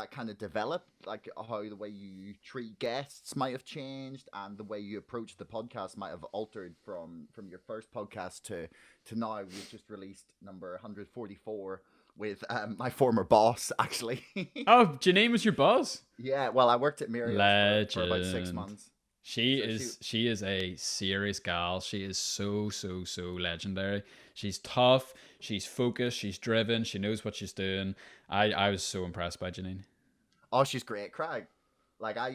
kind of developed, like how the way you treat guests might have changed and the way you approach the podcast might have altered from your first podcast to now? We've just released number 144 with my former boss, actually. Oh, Janine was your boss? Yeah, well, I worked at Muriel's for about 6 months. She is a serious gal. She is so legendary. She's tough, she's focused, she's driven, she knows what she's doing. I was so impressed by Janine. Oh, she's great, Craig. Like, I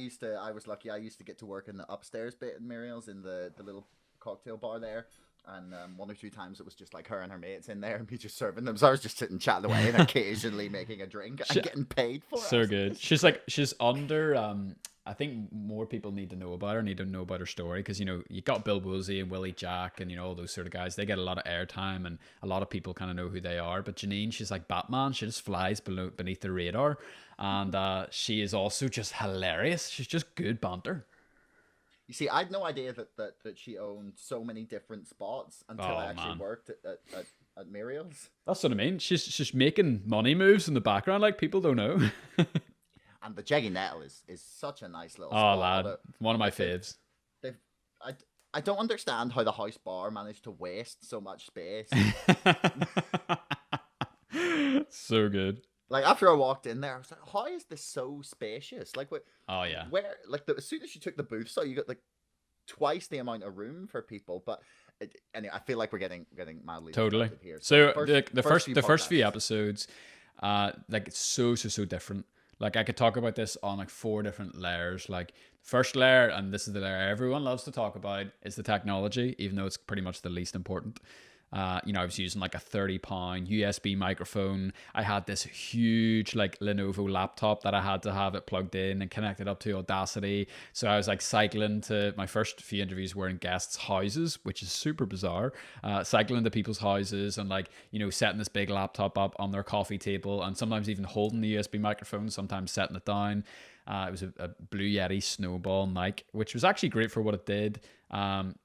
was lucky, I used to get to work in the upstairs bit in Muriel's, in the little cocktail bar there. And 1 or 2 times it was just like her and her mates in there and me just serving them. So I was just sitting chatting away and occasionally making a drink and getting paid for it. So good. She's under, I think more people need to know about her, need to know about her story. Because, you know, you got Bill Woolsey and Willie Jack and, you know, all those sort of guys. They get a lot of airtime and a lot of people kind of know who they are. But Janine, she's like Batman. She just flies beneath the radar. And she is also just hilarious. She's just good banter. You see, I had no idea that she owned so many different spots until I actually worked at Muriel's. That's what I mean. She's making money moves in the background like people don't know. And the Jeggy Nettle is such a nice little spot. Oh, lad. One of my faves. I don't understand how the house bar managed to waste so much space. So good. Like after I walked in there, I was like, how is this so spacious? Like Oh yeah. where like as soon as you took the booths out, you got like twice the amount of room for people. But anyway, I feel like we're getting madly Totally. distracted here. So the first few episodes, like it's so different. Like I could talk about this on like 4 different layers. Like first layer, and this is the layer everyone loves to talk about, is the technology, even though it's pretty much the least important. I was using like a 30-pound USB microphone. I had this huge like Lenovo laptop that I had to have it plugged in and connected up to Audacity. So I was like cycling to my first few interviews were in guests' houses, which is super bizarre. Cycling to people's houses and like, setting this big laptop up on their coffee table and sometimes even holding the USB microphone, sometimes setting it down. It was a Blue Yeti Snowball mic, which was actually great for what it did.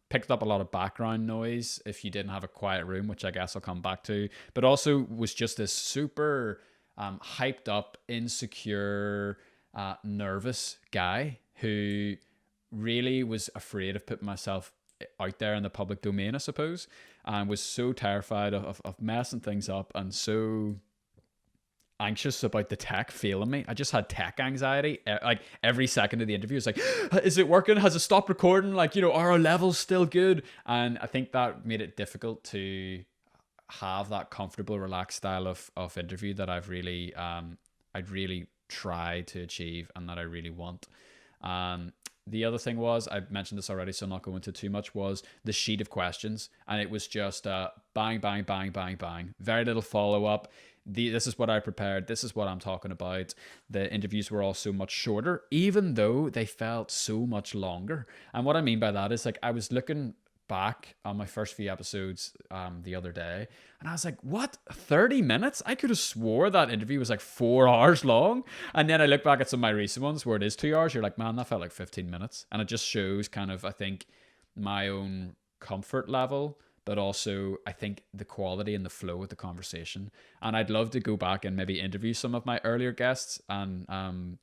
Picked up a lot of background noise if you didn't have a quiet room, which I guess I'll come back to, but also was just this super hyped up, insecure, nervous guy who really was afraid of putting myself out there in the public domain, I suppose, and was so terrified of messing things up and so anxious about the tech failing me. I just had tech anxiety. Like every second of the interview, it's like, is it working? Has it stopped recording? Like, are our levels still good? And I think that made it difficult to have that comfortable, relaxed style of interview that I'd really tried to achieve and that I really want. The other thing was, I mentioned this already, so I'm not going into too much, was the sheet of questions. And it was just bang, bang, bang, bang, bang. Very little follow-up. This is what I prepared. This is what I'm talking about. The interviews were all so much shorter, even though they felt so much longer. And what I mean by that is, like, I was looking back on my first few episodes the other day, and I was like, what, 30 minutes? I could have swore that interview was like 4 hours long. And then I look back at some of my recent ones where it is 2 hours. You're like, man, that felt like 15 minutes. And it just shows kind of, I think, my own comfort level, but also I think the quality and the flow of the conversation. And I'd love to go back and maybe interview some of my earlier guests and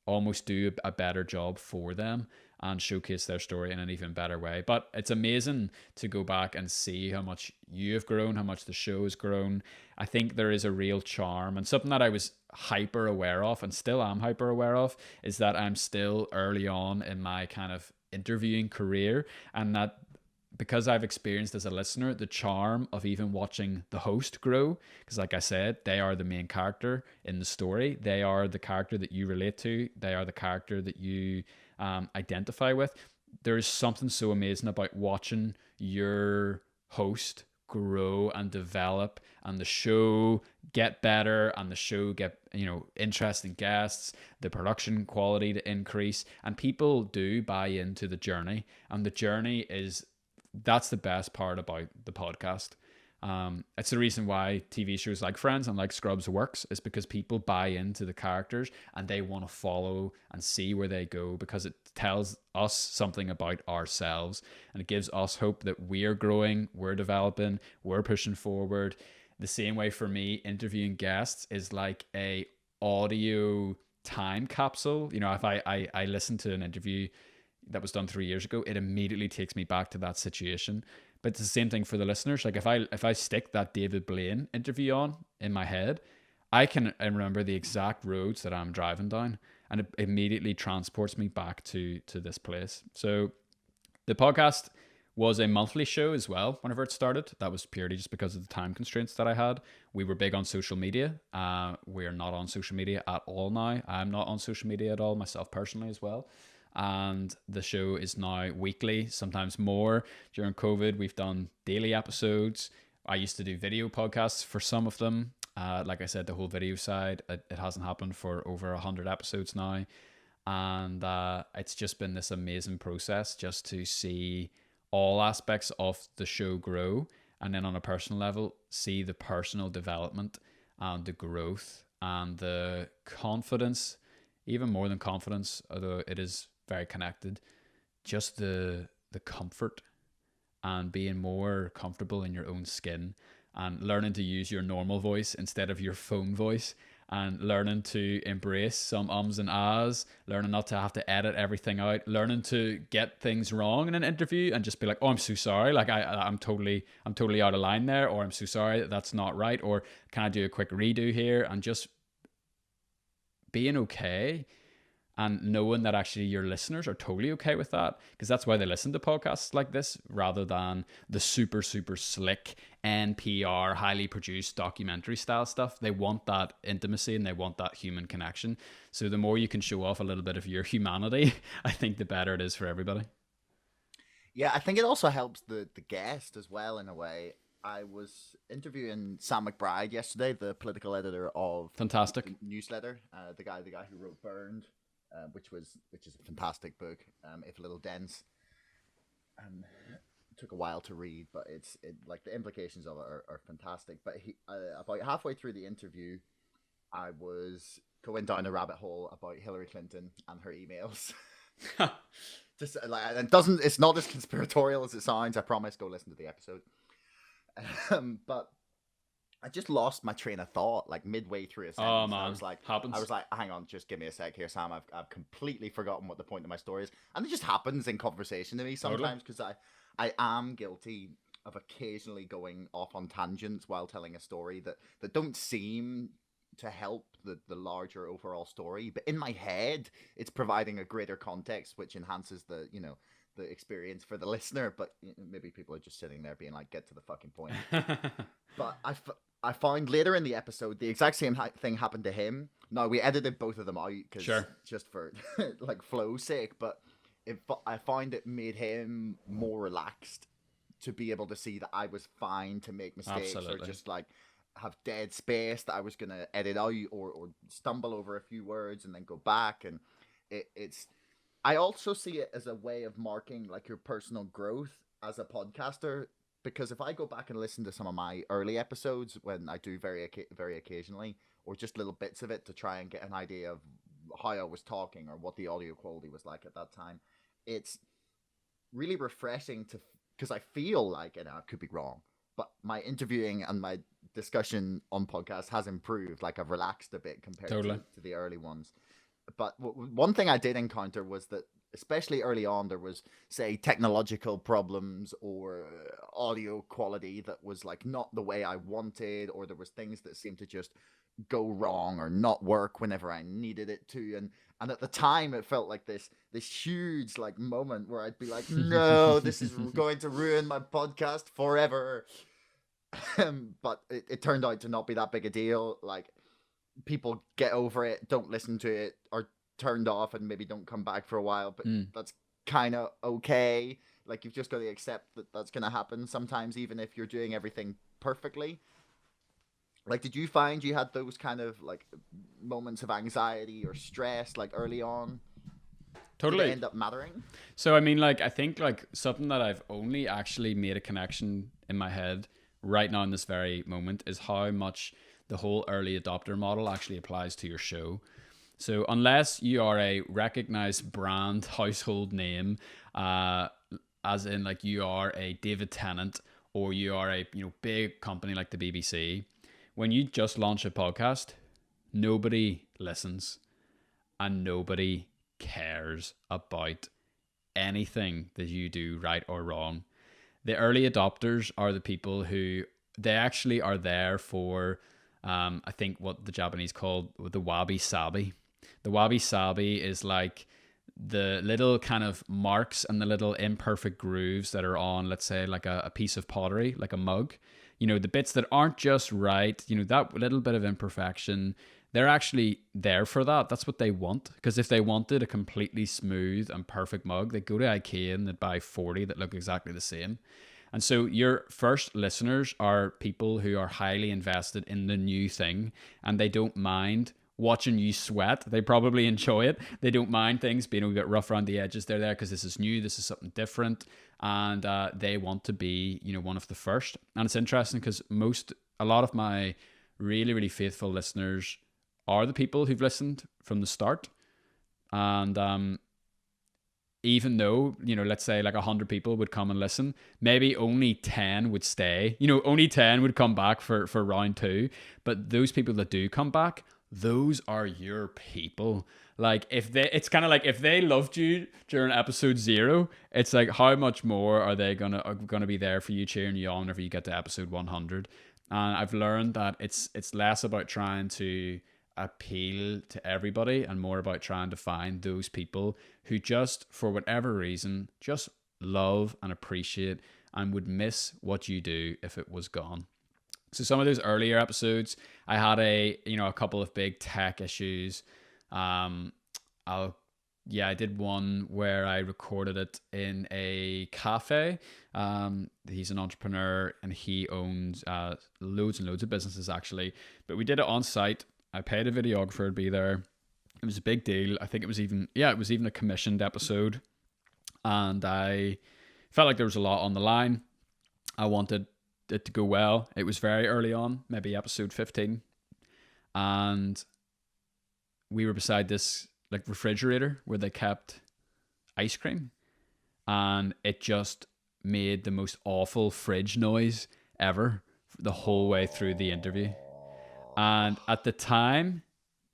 almost do a better job for them and showcase their story in an even better way. But it's amazing to go back and see how much you've grown, how much the show has grown. I think there is a real charm, and something that I was hyper aware of and still am hyper aware of is that I'm still early on in my kind of interviewing career, and that because I've experienced as a listener the charm of even watching the host grow, because like I said, they are the main character in the story. They are the character that you relate to. They are the character that you identify with. There is something so amazing about watching your host grow and develop and the show get better and the show get interesting guests, the production quality to increase, and people do buy into the journey, and the journey that's the best part about the podcast. It's the reason why TV shows like Friends and like Scrubs works, is because people buy into the characters and they want to follow and see where they go, because it tells us something about ourselves and it gives us hope that we're growing, we're developing, we're pushing forward. The same way for me, interviewing guests is like a audio time capsule. If I listen to an interview that was done 3 years ago, it immediately takes me back to that situation. But it's the same thing for the listeners. Like if I stick that David Blaine interview on in my head, I can remember the exact roads that I'm driving down, and it immediately transports me back to this place. So the podcast was a monthly show as well whenever it started. That was purely just because of the time constraints that I had. We were big on social media. We're not on social media at all now. I'm not on social media at all, myself personally as well. And the show is now weekly, sometimes more. During COVID, we've done daily episodes. I used to do video podcasts for some of them. Like I said, the whole video side, it hasn't happened for over 100 episodes now. And it's just been this amazing process just to see all aspects of the show grow. And then on a personal level, see the personal development and the growth and the confidence, even more than confidence, although it is very connected, just the comfort and being more comfortable in your own skin and learning to use your normal voice instead of your phone voice, and learning to embrace some ums and ahs, learning not to have to edit everything out, learning to get things wrong in an interview and just be like, oh, I'm so sorry, like I'm totally out of line there, or I'm so sorry that's not right, or can I do a quick redo here, and just being okay and knowing that actually your listeners are totally okay with that, because that's why they listen to podcasts like this rather than the super, super slick NPR, highly produced documentary style stuff. They want that intimacy and they want that human connection. So the more you can show off a little bit of your humanity, I think the better it is for everybody. Yeah, I think it also helps the guest as well in a way. I was interviewing Sam McBride yesterday, the political editor of Fantastic the newsletter, the guy who wrote Burned, which is a fantastic book, if a little dense. It took a while to read, but it's like the implications of it are fantastic. But he about halfway through the interview, I was going down a rabbit hole about Hillary Clinton and her emails. Just like it's not as conspiratorial as it sounds. I promise. Go listen to the episode. But I just lost my train of thought like midway through a sentence. Oh man, I was like, hang on, just give me a sec here, Sam. I've completely forgotten what the point of my story is, and it just happens in conversation to me sometimes because I am guilty of occasionally going off on tangents while telling a story that don't seem to help the larger overall story, but in my head it's providing a greater context which enhances the experience for the listener. But maybe people are just sitting there being like, get to the fucking point. But I found later in the episode the exact same thing happened to him. Now we edited both of them out because just for like flow's sake, but I find it made him more relaxed to be able to see that I was fine to make mistakes. Absolutely. Or just like have dead space that I was going to edit out or stumble over a few words and then go back. And it's I also see it as a way of marking like your personal growth as a podcaster, because if I go back and listen to some of my early episodes when I do very occasionally, or just little bits of it to try and get an idea of how I was talking or what the audio quality was like at that time, it's really refreshing because I feel like, and I could be wrong, but my interviewing and my discussion on podcasts has improved. Like I've relaxed a bit compared to the early ones. But one thing I did encounter was that, especially early on, there was, say, technological problems or audio quality that was like not the way I wanted, or there was things that seemed to just go wrong or not work whenever I needed it to. And at the time, it felt like this huge like moment where I'd be like, no, this is going to ruin my podcast forever. But it turned out to not be that big a deal. Like, people get over it, don't listen to it, or turned off and maybe don't come back for a while. But that's kind of okay. Like, you've just got to accept that that's going to happen sometimes, even if you're doing everything perfectly. Like, did you find you had those kind of like moments of anxiety or stress like early on? Totally. Did they end up mattering? So I mean, like, I think like something that I've only actually made a connection in my head right now in this very moment is how much the whole early adopter model actually applies to your show. So unless you are a recognized brand household name, as in like you are a David Tennant or you are a big company like the BBC, when you just launch a podcast, nobody listens and nobody cares about anything that you do right or wrong. The early adopters are the people who they actually are there for, I think what the Japanese call the wabi-sabi. The wabi-sabi is like the little kind of marks and the little imperfect grooves that are on, let's say, like a piece of pottery, like a mug. The bits that aren't just right, that little bit of imperfection, they're actually there for that. That's what they want. Because if they wanted a completely smooth and perfect mug, they'd go to IKEA and they'd buy 40 that look exactly the same. And so your first listeners are people who are highly invested in the new thing, and they don't mind watching you sweat. They probably enjoy it. They don't mind things being a bit rough around the edges. They're there because this is new, this is something different, and they want to be, one of the first. And it's interesting because a lot of my really, really faithful listeners are the people who've listened from the start. And even though, let's say like 100 people would come and listen, maybe only 10 would stay. Only 10 would come back for round 2. But those people that do come back, those are your people. Like, it's kind of like if they loved you during episode 0, it's like how much more are they gonna be there for you, cheering you on whenever you get to episode 100. And I've learned that it's less about trying to appeal to everybody and more about trying to find those people who just, for whatever reason, just love and appreciate and would miss what you do if it was gone. So some of those earlier episodes, I had a couple of big tech issues. I did one where I recorded it in a cafe. He's an entrepreneur and he owns loads and loads of businesses actually. But we did it on site. I paid a videographer to be there. It was a big deal. I think it was even a commissioned episode. And I felt like there was a lot on the line. I wanted it to go well. It was very early on, maybe episode 15. And we were beside this like refrigerator where they kept ice cream, and it just made the most awful fridge noise ever the whole way through the interview. And at the time,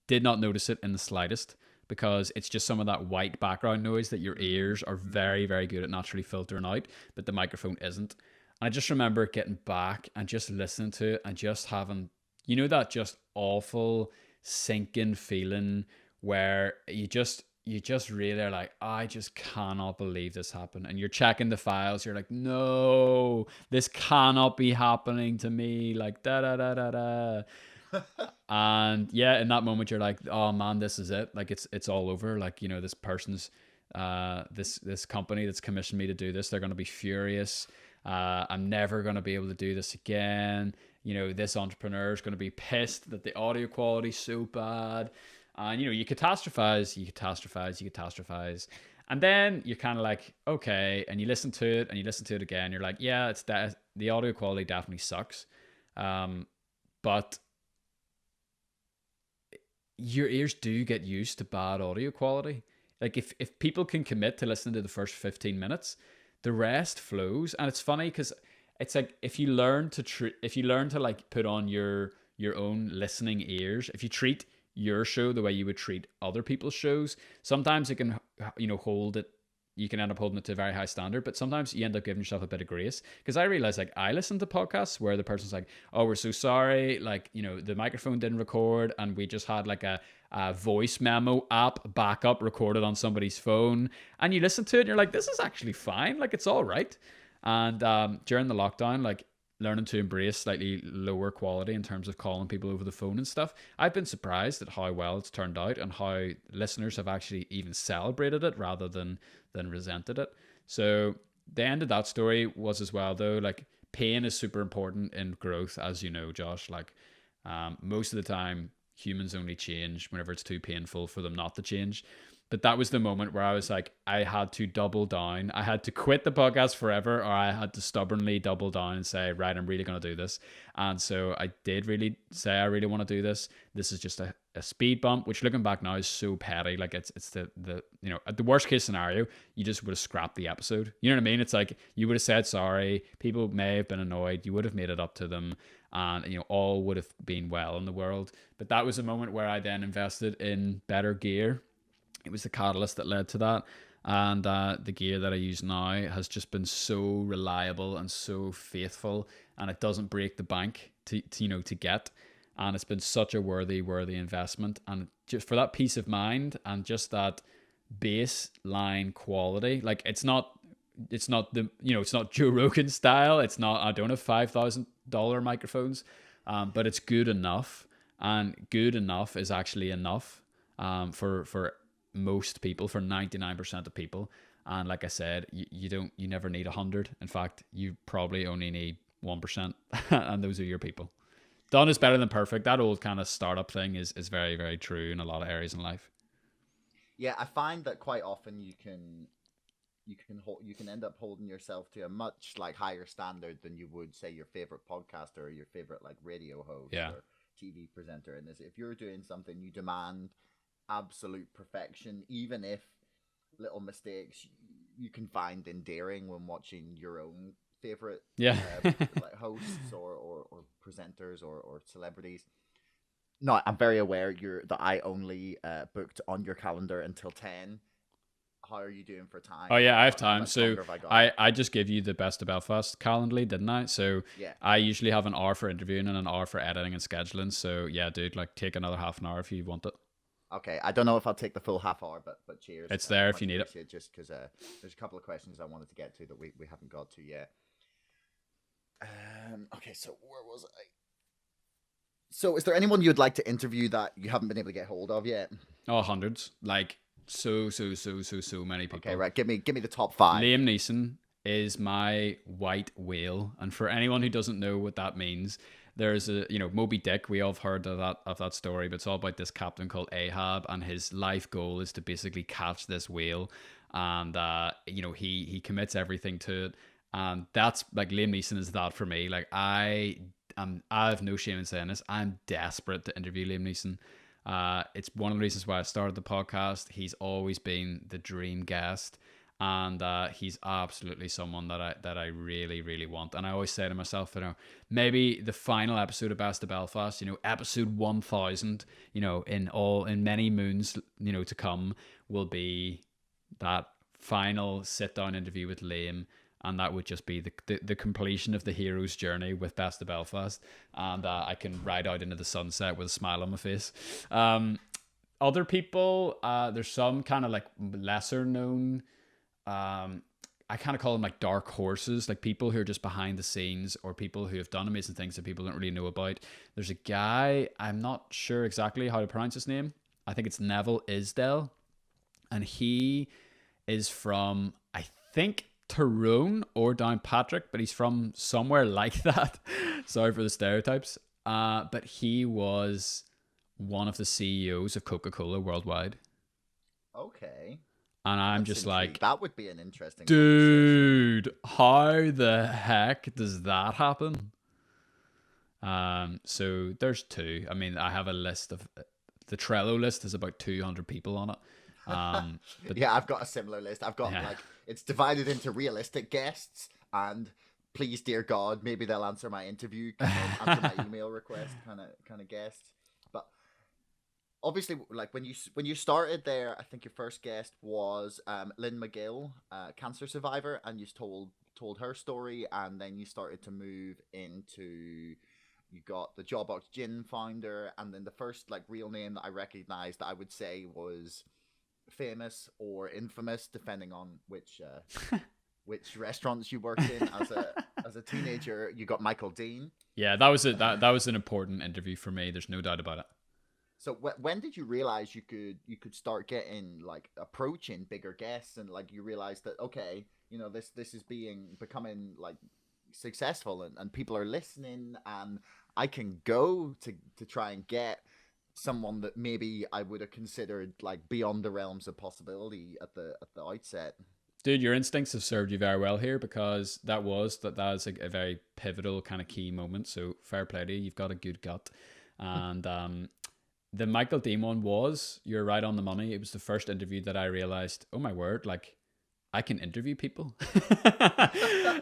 did not notice it in the slightest, because it's just some of that white background noise that your ears are very, very good at naturally filtering out, but the microphone isn't. And I just remember getting back and just listening to it and just having, that just awful sinking feeling where you just really are like, I just cannot believe this happened. And you're checking the files. You're like, no, this cannot be happening to me. Like, da da da da da. And yeah, in that moment, you're like, oh man, this is it. Like, it's all over. Like, this person's, this company that's commissioned me to do this, they're going to be furious. I'm never going to be able to do this again. This entrepreneur is going to be pissed that the audio quality is so bad. And, you catastrophize. And then you're kind of like, okay. And you listen to it and you listen to it again. You're like, yeah, it's that the audio quality definitely sucks. But your ears do get used to bad audio quality. Like if people can commit to listening to the first 15 minutes, the rest flows. And it's funny because it's like, if you learn to like put on your own listening ears, if you treat your show the way you would treat other people's shows, sometimes it can you can end up holding it to a very high standard, but sometimes you end up giving yourself a bit of grace. Because I realize, like, I listen to podcasts where the person's like, oh, we're so sorry, like, the microphone didn't record and we just had like a voice memo app backup recorded on somebody's phone, and you listen to it and you're like, this is actually fine, like, it's all right. And during the lockdown, like, learning to embrace slightly lower quality in terms of calling people over the phone and stuff, I've been surprised at how well it's turned out and how listeners have actually even celebrated it rather than resented it. So the end of that story was, as well, though, like, pain is super important in growth, as you know, Josh. Like, most of the time humans only change whenever it's too painful for them not to change. But that was the moment where I was like, I had to double down. I had to quit the podcast forever, or I had to stubbornly double down and say, right, I'm really going to do this. And so I did really say, I really want to do this. This is just a speed bump, which looking back now is so petty. Like, it's the at the worst case scenario, you just would have scrapped the episode. You know what I mean? It's like, you would have said sorry. People may have been annoyed. You would have made it up to them. And, all would have been well in the world. But that was a moment where I then invested in better gear. It was the catalyst that led to that. And the gear that I use now has just been so reliable and so faithful, and it doesn't break the bank to get. And it's been such a worthy investment. And just for that peace of mind and just that baseline quality, like, it's not it's not Joe Rogan style. It's not, I don't have $5,000 microphones, but it's good enough, and good enough is actually enough for most people, for 99% of people. And like I said, you never need 100. In fact, you probably only need 1%, and those are your people. Done is better than perfect. That old kind of startup thing is very, very true in a lot of areas in life. Yeah, I find that quite often you can end up holding yourself to a much like higher standard than you would, say, your favorite podcaster or your favorite like radio host or TV presenter. And if you're doing something, you demand absolute perfection, even if little mistakes you can find endearing when watching your own favorite like hosts or presenters or celebrities. No, I'm very aware that I only booked on your calendar until 10. how are you doing for time? Oh yeah, I have How time. much So longer have I got? I just give you the Best of Belfast Calendly, didn't I? So Yeah. I usually have an hour for interviewing and an hour for editing and scheduling. So yeah, dude, like take another half an hour if you want it. Okay, I don't know if I'll take the full half hour, but cheers. It's there if Much you need it. appreciated, just because there's a couple of questions I wanted to get to that we haven't got to yet. Okay, so where was I? So is there anyone you'd like to interview that you haven't been able to get hold of yet? Oh, hundreds. Like so many people. Okay, right. Give me the top 5. Liam Neeson is my white whale, and for anyone who doesn't know what that means, there's a Moby Dick. We all have heard of that story, but it's all about this captain called Ahab, and his life goal is to basically catch this whale, and he commits everything to it, and that's like Liam Neeson is that for me. Like I have no shame in saying this. I'm desperate to interview Liam Neeson. It's one of the reasons why I started the podcast. He's always been the dream guest. And he's absolutely someone that I really, really want. And I always say to myself, maybe the final episode of Best of Belfast, episode 1000, in many moons, to come, will be that final sit down interview with Liam. And that would just be the completion of the hero's journey with Best of Belfast. And I can ride out into the sunset with a smile on my face. Other people, there's some kind of like lesser known, I kind of call them like dark horses, like people who are just behind the scenes or people who have done amazing things that people don't really know about. There's a guy, I'm not sure exactly how to pronounce his name. I think it's Neville Isdell. And he is from, I think, Tyrone or Downpatrick, but he's from somewhere like that. Sorry for the stereotypes. But he was one of the CEOs of Coca-Cola worldwide. Okay. And I'm just like, that would be an interesting dude, how the heck does that happen? So there's 2. I mean, I have a list of the Trello list has about 200 people on it. But yeah, I've got a similar list. I've got like it's divided into realistic guests and please, dear God, maybe they'll answer my interview, answer my email request kind of guests. But obviously, like when you started there, I think your first guest was Lynn McGill, cancer survivor, and you told her story, and then you started to move into, you got the Jawbox Gin founder, and then the first like real name that I recognized, I would say, was famous or infamous, depending on which restaurants you worked in as a teenager. You got Michael Dean. Yeah, that was an important interview for me. There's no doubt about it. So when did you realize you could start getting like approaching bigger guests, and like you realized that, okay, this is becoming like successful and people are listening, and I can go to try and get someone that maybe I would have considered like beyond the realms of possibility at the outset. Dude, your instincts have served you very well here, because that is a very pivotal kind of key moment. So fair play to you. You've got a good gut. And the Michael Dean one you're right on the money. It was the first interview that I realized, oh my word, like I can interview people.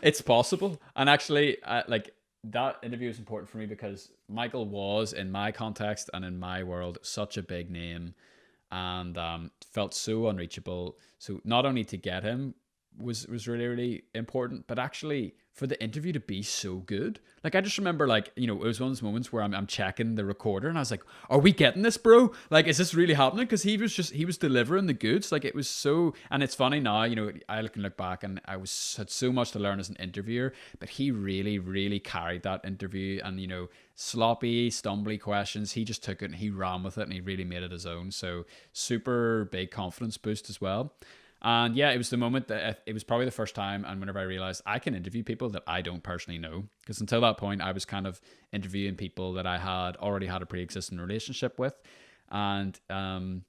It's possible. And actually, like that interview is important for me because Michael was, in my context and in my world, such a big name, and felt so unreachable. So not only to get him was really, really important, but actually for the interview to be so good. Like I just remember, like, it was one of those moments where I'm checking the recorder and I was like, are we getting this, bro? Like, is this really happening? Because he was delivering the goods. Like, it was so, and it's funny now, I can look back and had so much to learn as an interviewer, but he really, really carried that interview, and, sloppy, stumbly questions, he just took it and he ran with it and he really made it his own. So super big confidence boost as well. And yeah, it was the moment that it was probably the first time, and whenever I realized I can interview people that I don't personally know, because until that point I was kind of interviewing people that I had already had a pre-existing relationship with, and that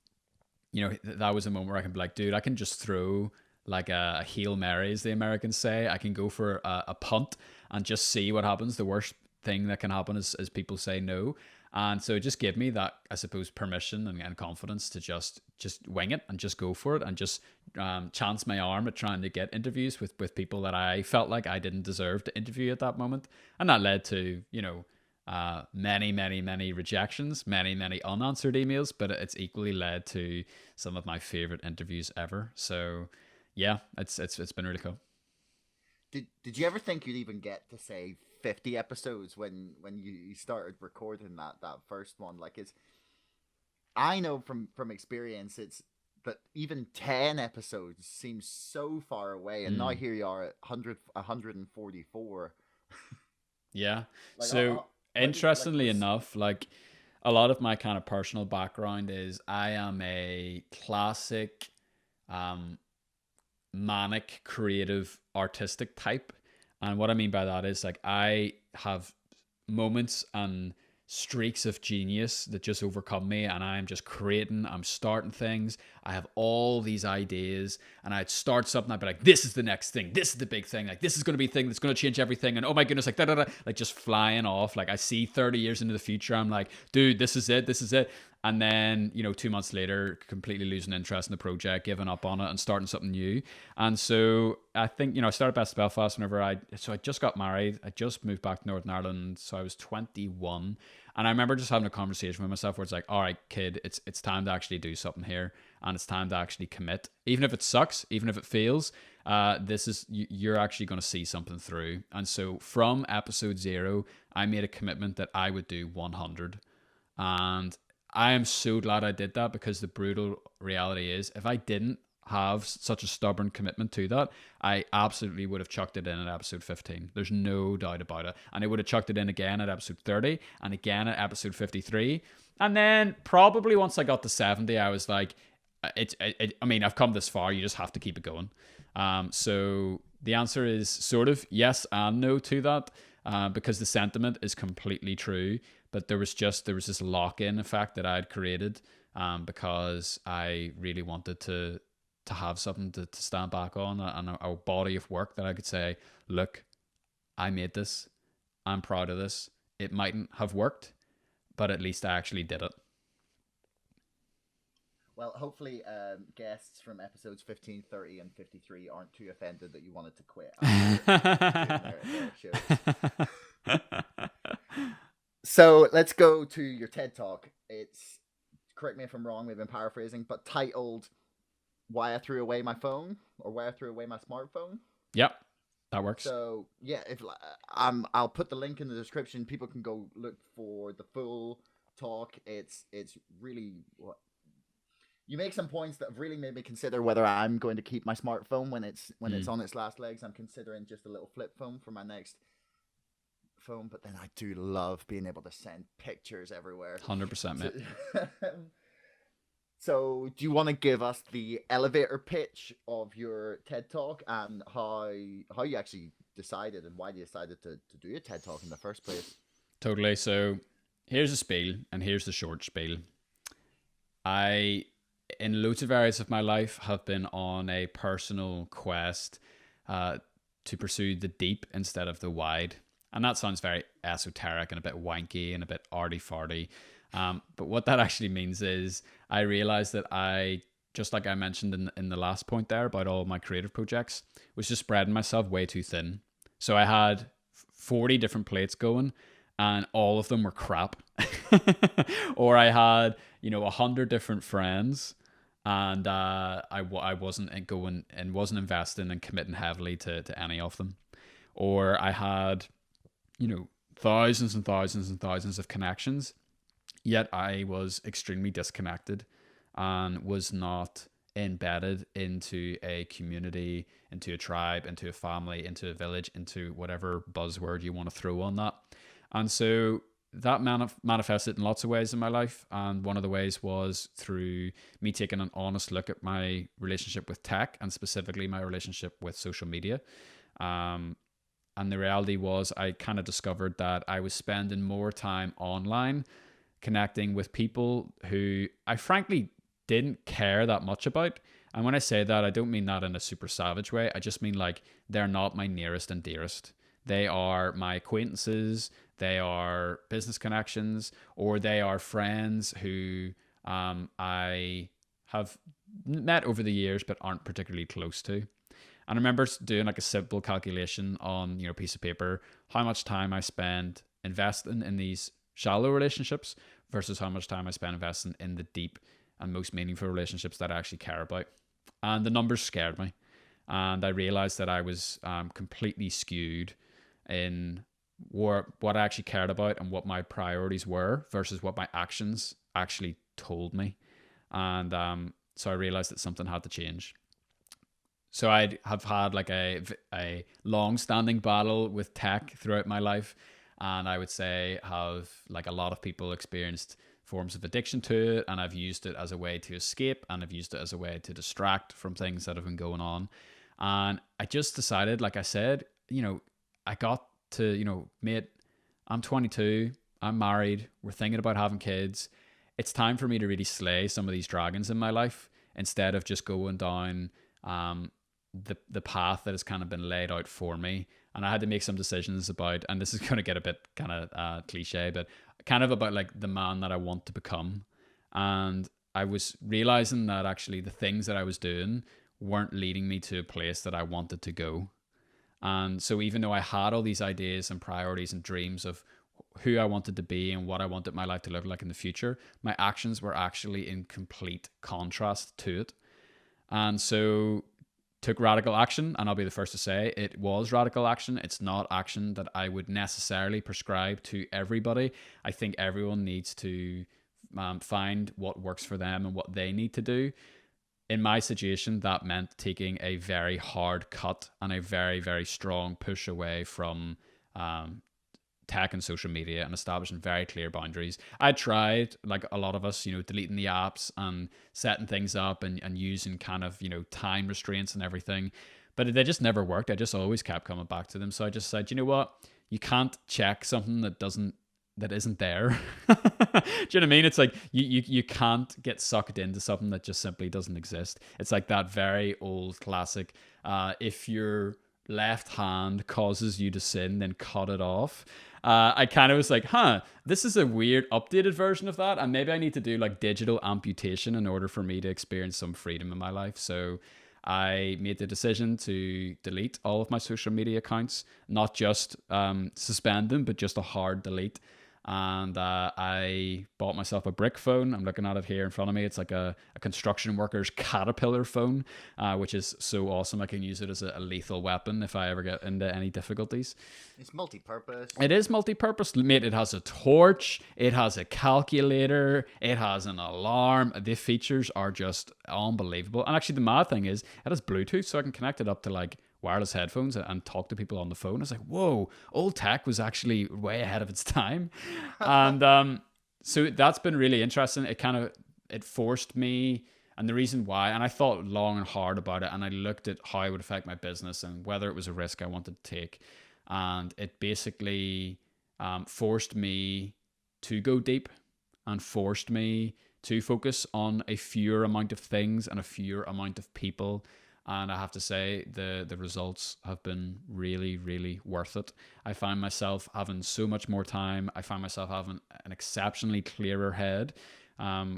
was a moment where I can be like, dude, I can just throw like a Hail Mary, as the Americans say. I can go for a punt and just see what happens. The worst thing that can happen is people say no. And so it just gave me that, I suppose, permission and confidence to just wing it and just go for it and just chance my arm at trying to get interviews with people that I felt like I didn't deserve to interview at that moment. And that led to, many, many, many rejections, many, many unanswered emails, but it's equally led to some of my favorite interviews ever. So yeah, it's been really cool. Did you ever think you'd even get to say 50 episodes when you started recording that first one? Like, it's, I know from experience, it's that even 10 episodes seems so far away, and now here you are at 144. Yeah. Like, So interestingly like enough, like a lot of my kind of personal background is I am a classic manic, creative, artistic type. And what I mean by that is like I have moments and streaks of genius that just overcome me, and I'm just creating, I'm starting things. I have all these ideas, and I'd start something, I'd be like, this is the next thing, this is the big thing, like this is going to be the thing that's going to change everything, and oh my goodness, like da da da, like just flying off. Like I see 30 years into the future, I'm like, dude, this is it, this is it. And then, 2 months later, completely losing interest in the project, giving up on it, and starting something new. And so I think, I started Best of Belfast whenever I just got married. I just moved back to Northern Ireland, so I was 21. And I remember just having a conversation with myself where it's like, all right, kid, it's time to actually do something here, and it's time to actually commit. Even if it sucks, even if it fails, you're actually going to see something through. And so from episode 0, I made a commitment that I would do 100. And I am so glad I did that, because the brutal reality is if I didn't have such a stubborn commitment to that, I absolutely would have chucked it in at episode 15. There's no doubt about it. And I would have chucked it in again at episode 30 and again at episode 53. And then probably once I got to 70, I was like, I mean, I've come this far. You just have to keep it going. So the answer is sort of yes and no to that, because the sentiment is completely true. But there was this lock-in effect that I had created, because I really wanted to have something to stand back on, and a body of work that I could say, look, I made this. I'm proud of this. It mightn't have worked, but at least I actually did it. Well, hopefully guests from episodes 15, 30, and 53 aren't too offended that you wanted to quit after their shows. So let's go to your TED Talk. It's, correct me if I'm wrong, maybe I'm paraphrasing, but titled Why I Threw Away My Phone, or Why I Threw Away My Smartphone. Yep, that works. So yeah, if I'll put the link in the description. People can go look for the full talk. It's really what you make some points that have really made me consider whether I'm going to keep my smartphone when it's on its last legs. I'm considering just a little flip phone for my next phone, but then I do love being able to send pictures everywhere. 100%, mate. So do you want to give us the elevator pitch of your TED Talk and how you actually decided and why you decided to do a TED Talk in the first place? Totally. So here's a spiel, and here's the short spiel. I, in loads of areas of my life, have been on a personal quest to pursue the deep instead of the wide. And that sounds very esoteric and a bit wanky and a bit arty-farty. But what that actually means is I realized that I, just like I mentioned in the last point there about all my creative projects, was just spreading myself way too thin. So I had 40 different plates going, and all of them were crap. Or I had, 100 different friends, and I wasn't going and wasn't investing and committing heavily to any of them. Or I had, thousands and thousands and thousands of connections, yet I was extremely disconnected and was not embedded into a community, into a tribe, into a family, into a village, into whatever buzzword you want to throw on that. And so that manifested in lots of ways in my life. And one of the ways was through me taking an honest look at my relationship with tech, and specifically my relationship with social media. And the reality was I kind of discovered that I was spending more time online connecting with people who I frankly didn't care that much about. And when I say that, I don't mean that in a super savage way. I just mean like they're not my nearest and dearest. They are my acquaintances, they are business connections, or they are friends who I have met over the years but aren't particularly close to. And I remember doing like a simple calculation on a piece of paper, how much time I spend investing in these shallow relationships versus how much time I spent investing in the deep and most meaningful relationships that I actually care about. And the numbers scared me. And I realized that I was completely skewed in what I actually cared about and what my priorities were versus what my actions actually told me. And so I realized that something had to change. So I have had like a long-standing battle with tech throughout my life, and I would say have, like a lot of people, experienced forms of addiction to it, and I've used it as a way to escape, and I've used it as a way to distract from things that have been going on. And I just decided, like I said, I got to, mate, I'm 22, I'm married, we're thinking about having kids. It's time for me to really slay some of these dragons in my life instead of just going down the path that has kind of been laid out for me. And I had to make some decisions about, and this is going to get a bit kind of cliche, but kind of about like the man that I want to become. And I was realizing that actually the things that I was doing weren't leading me to a place that I wanted to go. And so even though I had all these ideas and priorities and dreams of who I wanted to be and what I wanted my life to look like in the future, my actions were actually in complete contrast to it. And so took radical action, and I'll be the first to say it was radical action. It's not action that I would necessarily prescribe to everybody. I think everyone needs to find what works for them and what they need to do. In my situation, that meant taking a very hard cut and a very, very strong push away from tech and social media and establishing very clear boundaries. I tried, like a lot of us, deleting the apps and setting things up and using kind of, time restraints and everything. But they just never worked. I just always kept coming back to them. So I just said, you know what? You can't check something that isn't there. Do you know what I mean? It's like you can't get sucked into something that just simply doesn't exist. It's like that very old classic, if your left hand causes you to sin, then cut it off. I kind of was like, this is a weird updated version of that, and maybe I need to do like digital amputation in order for me to experience some freedom in my life. So I made the decision to delete all of my social media accounts, not just suspend them, but just a hard delete. And I bought myself a brick phone. I'm looking at it here in front of me. It's like a construction worker's Caterpillar phone, which is so awesome. I can use it as a lethal weapon if I ever get into any difficulties. It's multi-purpose. It is multi-purpose, mate. It has a torch. It has a calculator. It has an alarm. The features are just unbelievable. And actually, the mad thing is, it has Bluetooth, so I can connect it up to like wireless headphones and talk to people on the phone. It's like, whoa, old tech was actually way ahead of its time. And so that's been really interesting. It forced me, and the reason why, and I thought long and hard about it, and I looked at how it would affect my business and whether it was a risk I wanted to take. And it basically forced me to go deep and forced me to focus on a fewer amount of things and a fewer amount of people. And I have to say, the results have been really, really worth it. I find myself having so much more time. I find myself having an exceptionally clearer head,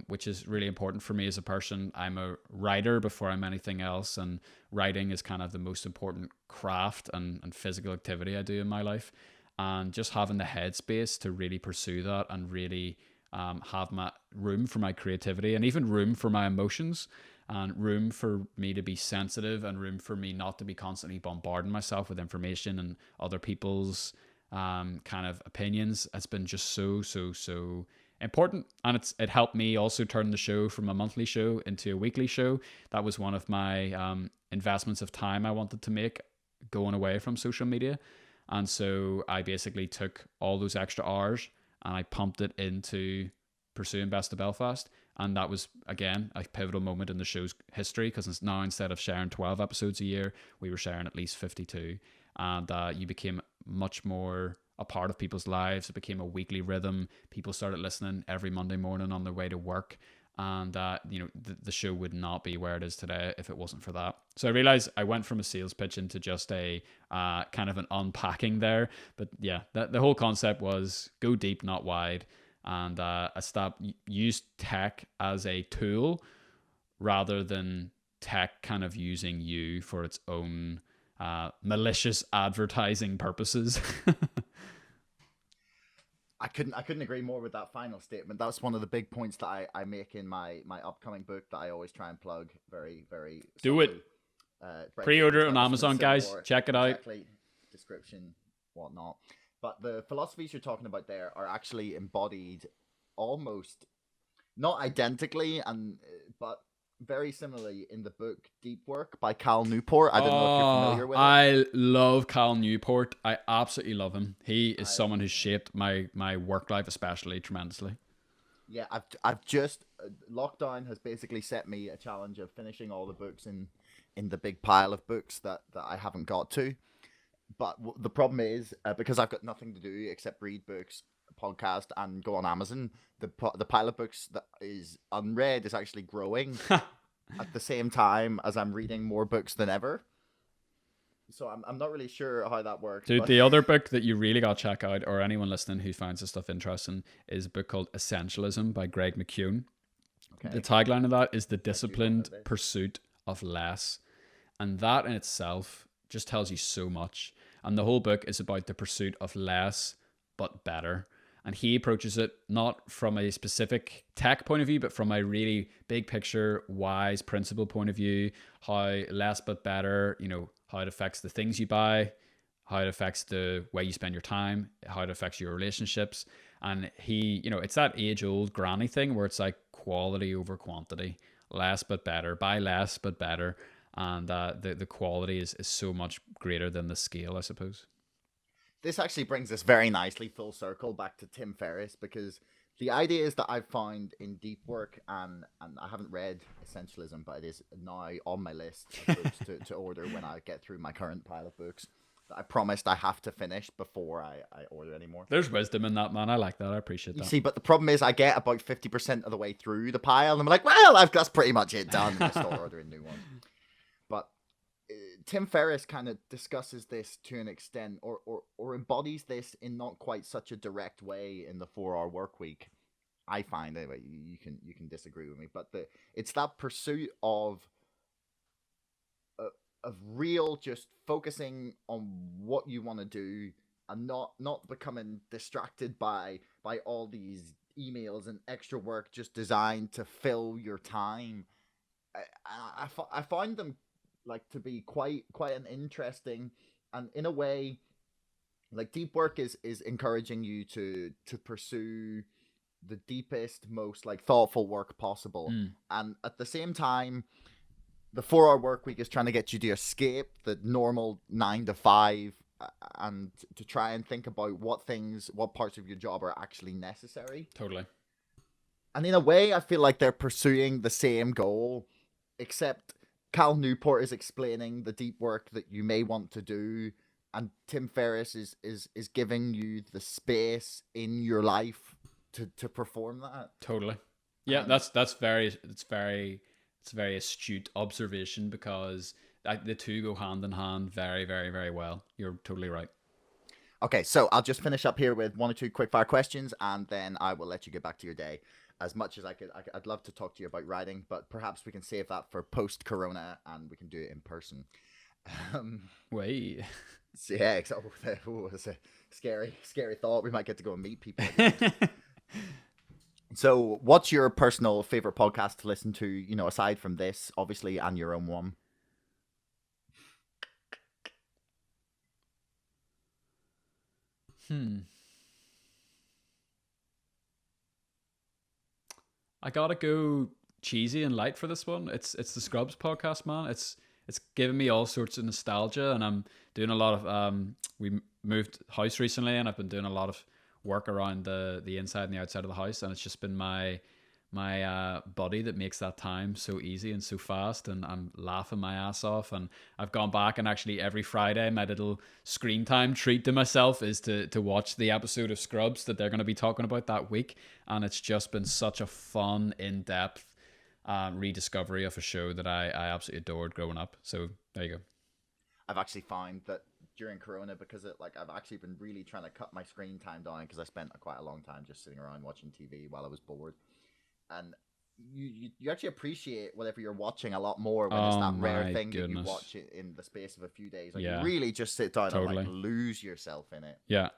which is really important for me as a person. I'm a writer before I'm anything else, and writing is kind of the most important craft and physical activity I do in my life. And just having the headspace to really pursue that and really have my room for my creativity and even room for my emotions, and room for me to be sensitive, and room for me not to be constantly bombarding myself with information and other people's kind of opinions. It's been just so important. And it helped me also turn the show from a monthly show into a weekly show. That was one of my investments of time I wanted to make going away from social media. And so I basically took all those extra hours and I pumped it into pursuing Best of Belfast. And that was, again, a pivotal moment in the show's history, because now, instead of sharing 12 episodes a year, we were sharing at least 52. And you became much more a part of people's lives. It became a weekly rhythm. People started listening every Monday morning on their way to work. And, the show would not be where it is today if it wasn't for that. So I realized I went from a sales pitch into just a kind of an unpacking there. But yeah, the whole concept was go deep, not wide. And I stopped use tech as a tool rather than tech kind of using you for its own malicious advertising purposes. I couldn't agree more with that final statement. That's one of the big points that I make in my upcoming book that I always try and plug very, very Do it. Pre-order it on Amazon, guys. Check it out. Exactly. Description, whatnot. But the philosophies you're talking about there are actually embodied almost, not identically, but very similarly in the book Deep Work by Cal Newport. I don't know if you're familiar with it. I love Cal Newport. I absolutely love him. He is someone who's shaped my work life especially tremendously. Yeah, I've just lockdown has basically set me a challenge of finishing all the books in the big pile of books that I haven't got to. But the problem is because I've got nothing to do except read books, podcast, and go on Amazon. The pile of books that is unread is actually growing at the same time as I'm reading more books than ever. So I'm not really sure how that works. Dude, the other book that you really got to check out, or anyone listening who finds this stuff interesting, is a book called Essentialism by Greg McKeown. Okay. The tagline of that is the disciplined pursuit of less. And that in itself just tells you so much. And the whole book is about the pursuit of less, but better. And he approaches it not from a specific tech point of view, but from a really big picture, wise principle point of view, how less but better, how it affects the things you buy, how it affects the way you spend your time, how it affects your relationships. And he, it's that age-old granny thing where it's like quality over quantity, less but better, buy less but better. And the quality is so much greater than the scale, I suppose. This actually brings us very nicely full circle back to Tim Ferriss, because the ideas that I've found in Deep Work, and I haven't read Essentialism, but it is now on my list of books to order when I get through my current pile of books that I promised I have to finish before I order anymore. There's wisdom in that, man. I like that. I appreciate that. You see, but the problem is I get about 50% of the way through the pile, and I'm like, well, that's pretty much it done. I start ordering new ones. But Tim Ferriss kind of discusses this to an extent, or embodies this in not quite such a direct way in the 4-Hour Workweek. I find, anyway, you can disagree with me, but it's that pursuit of real, just focusing on what you want to do and not becoming distracted by all these emails and extra work just designed to fill your time. I find them like to be quite an interesting, and in a way, like Deep Work is encouraging you to pursue the deepest, most like thoughtful work possible. And at the same time, the 4-Hour Workweek is trying to get you to escape the normal 9 to 5 and to try and think about what parts of your job are actually necessary. Totally. And in a way, I feel like they're pursuing the same goal, except Cal Newport is explaining the deep work that you may want to do, and Tim Ferriss is giving you the space in your life to perform that. Totally. Yeah, that's very astute observation, because the two go hand in hand very, very, very well. You're totally right. Okay, so I'll just finish up here with 1 or 2 quick-fire questions, and then I will let you get back to your day. As much as I'd love to talk to you about writing, but perhaps we can save that for post-corona, and we can do it in person. Wait. So yeah, it's a scary thought. We might get to go and meet people. So what's your personal favorite podcast to listen to, aside from this, obviously, and your own one? I gotta go cheesy and light for this one. It's the Scrubs podcast, man. It's giving me all sorts of nostalgia, and I'm doing a lot of we moved house recently, and I've been doing a lot of work around the inside and the outside of the house, and it's just been my body that makes that time so easy and so fast, and I'm laughing my ass off. And I've gone back, and actually every Friday my little screen time treat to myself is to watch the episode of Scrubs that they're going to be talking about that week, and it's just been such a fun, in-depth rediscovery of a show that I absolutely adored growing up. So there you go. I've actually found that during Corona, because I've actually been really trying to cut my screen time down, because I spent quite a long time just sitting around watching TV while I was bored. And you actually appreciate whatever you're watching a lot more when it's that rare thing that you watch it in the space of a few days. You really just sit down and lose yourself in it. Yeah.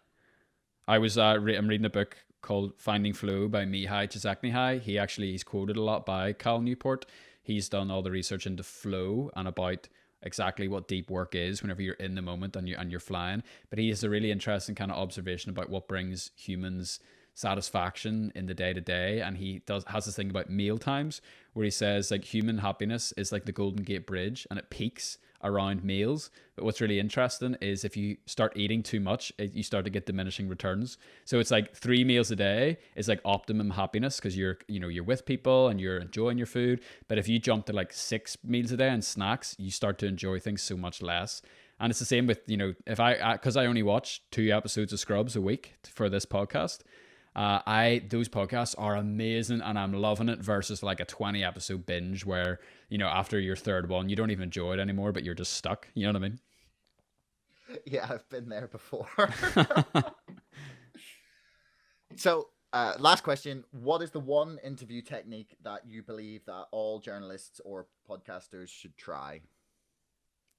I'm reading a book called Finding Flow by Mihai Csikszentmihalyi. He's quoted a lot by Cal Newport. He's done all the research into flow and about exactly what deep work is whenever you're in the moment and you're flying. But he has a really interesting kind of observation about what brings humans satisfaction in the day to day, and he has this thing about meal times where he says like human happiness is like the Golden Gate Bridge and it peaks around meals. But what's really interesting is if you start eating too much, you start to get diminishing returns. So it's like 3 meals a day is like optimum happiness because you're with people and you're enjoying your food. But if you jump to like 6 meals a day and snacks, you start to enjoy things so much less. And it's the same with, if because I only watch 2 episodes of Scrubs a week for this podcast. Those podcasts are amazing and I'm loving it versus like a 20 episode binge where, after your third one, you don't even enjoy it anymore, but you're just stuck. You know what I mean? Yeah, I've been there before. So, last question. What is the one interview technique that you believe that all journalists or podcasters should try?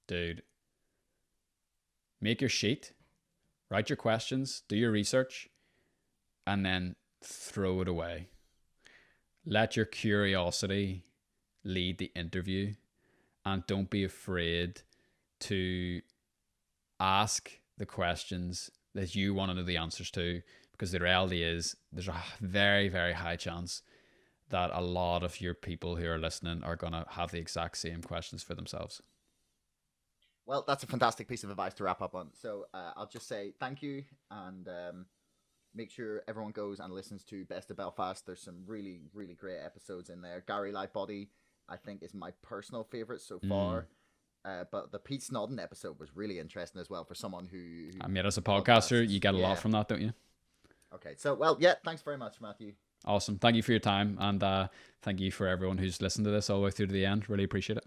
Dude, make your sheet, write your questions, do your research, and then throw it away. Let your curiosity lead the interview, and don't be afraid to ask the questions that you want to know the answers to, because the reality is there's a very, very high chance that a lot of your people who are listening are going to have the exact same questions for themselves. Well, that's a fantastic piece of advice to wrap up on. So I'll just say thank you, and make sure everyone goes and listens to Best of Belfast. There's some really, really great episodes in there. Gary Lightbody, I think, is my personal favourite so far. But the Pete Snodden episode was really interesting as well for someone who I mean, as a podcaster, you get a lot from that, don't you? Okay, so, well, yeah, thanks very much, Matthew. Awesome. Thank you for your time, and thank you for everyone who's listened to this all the way through to the end. Really appreciate it.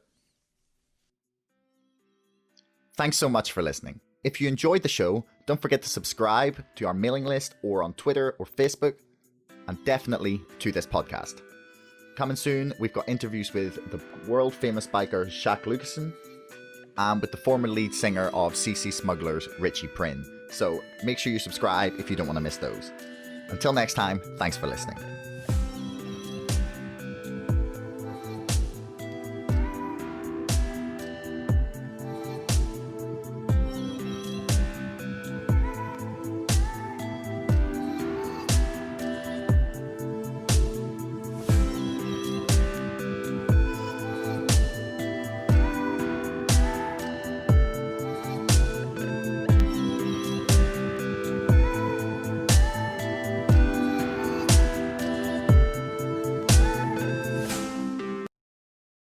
Thanks so much for listening. If you enjoyed the show, don't forget to subscribe to our mailing list or on Twitter or Facebook, and definitely to this podcast. Coming soon, we've got interviews with the world famous biker Shaq Lucassen and with the former lead singer of CC Smugglers, Richie Prynne. So make sure you subscribe if you don't want to miss those. Until next time, thanks for listening.